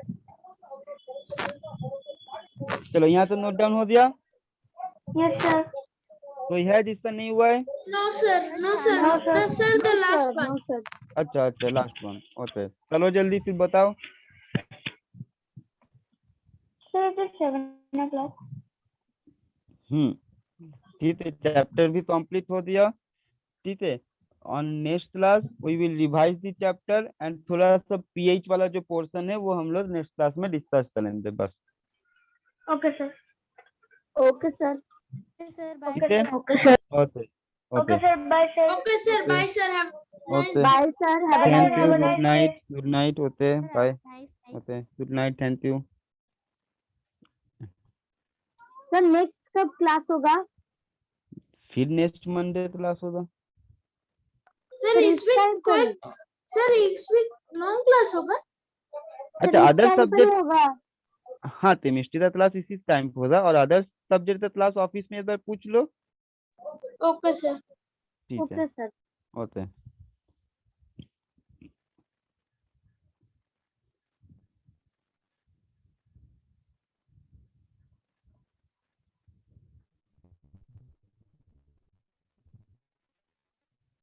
चलो यहाँ तो नोट डाउन हो गया। Yes sir. कोई है जिसका नहीं हुआ है? No, sir. No, sir. No The sir. sir, the last no one. Sir. अच्छा, लास्ट वन। ओके, चलो जल्दी फिर बताओ। Sir it is 7 o'clock। ठीक है, चैप्टर भी कंप्लीट हो गया। ठीक है, on next class we will revise the chapter and थोड़ा सा पीएच वाला जो पोर्शन है वो हम लोग नेक्स्ट क्लास में डिस्कस करेंगे बस। Okay sir. Okay sir. Sir bye ठीक है, okay sir. Okay okay sir bye sir. Okay, sir. Bye, sir. Have nice okay, bye sir. Have a thank you, nice good night, okay bye, nice. Okay good night, thank you. Sir next कब class होगा? फिर next Monday class होगा। Sir, sir इस इस time week पे कोई sir इस week long class होगा? सर अच्छा, इस अदर टाइम पे ही सब्जेक्ट, होगा। हाँ केमिस्ट्री का क्लास इसी टाइम पे होगा, और अदर सब्जेक्ट का क्लास ऑफिस में एक बार पूछ लो। Okay, sir. ठीक है, ओके सर। ओके।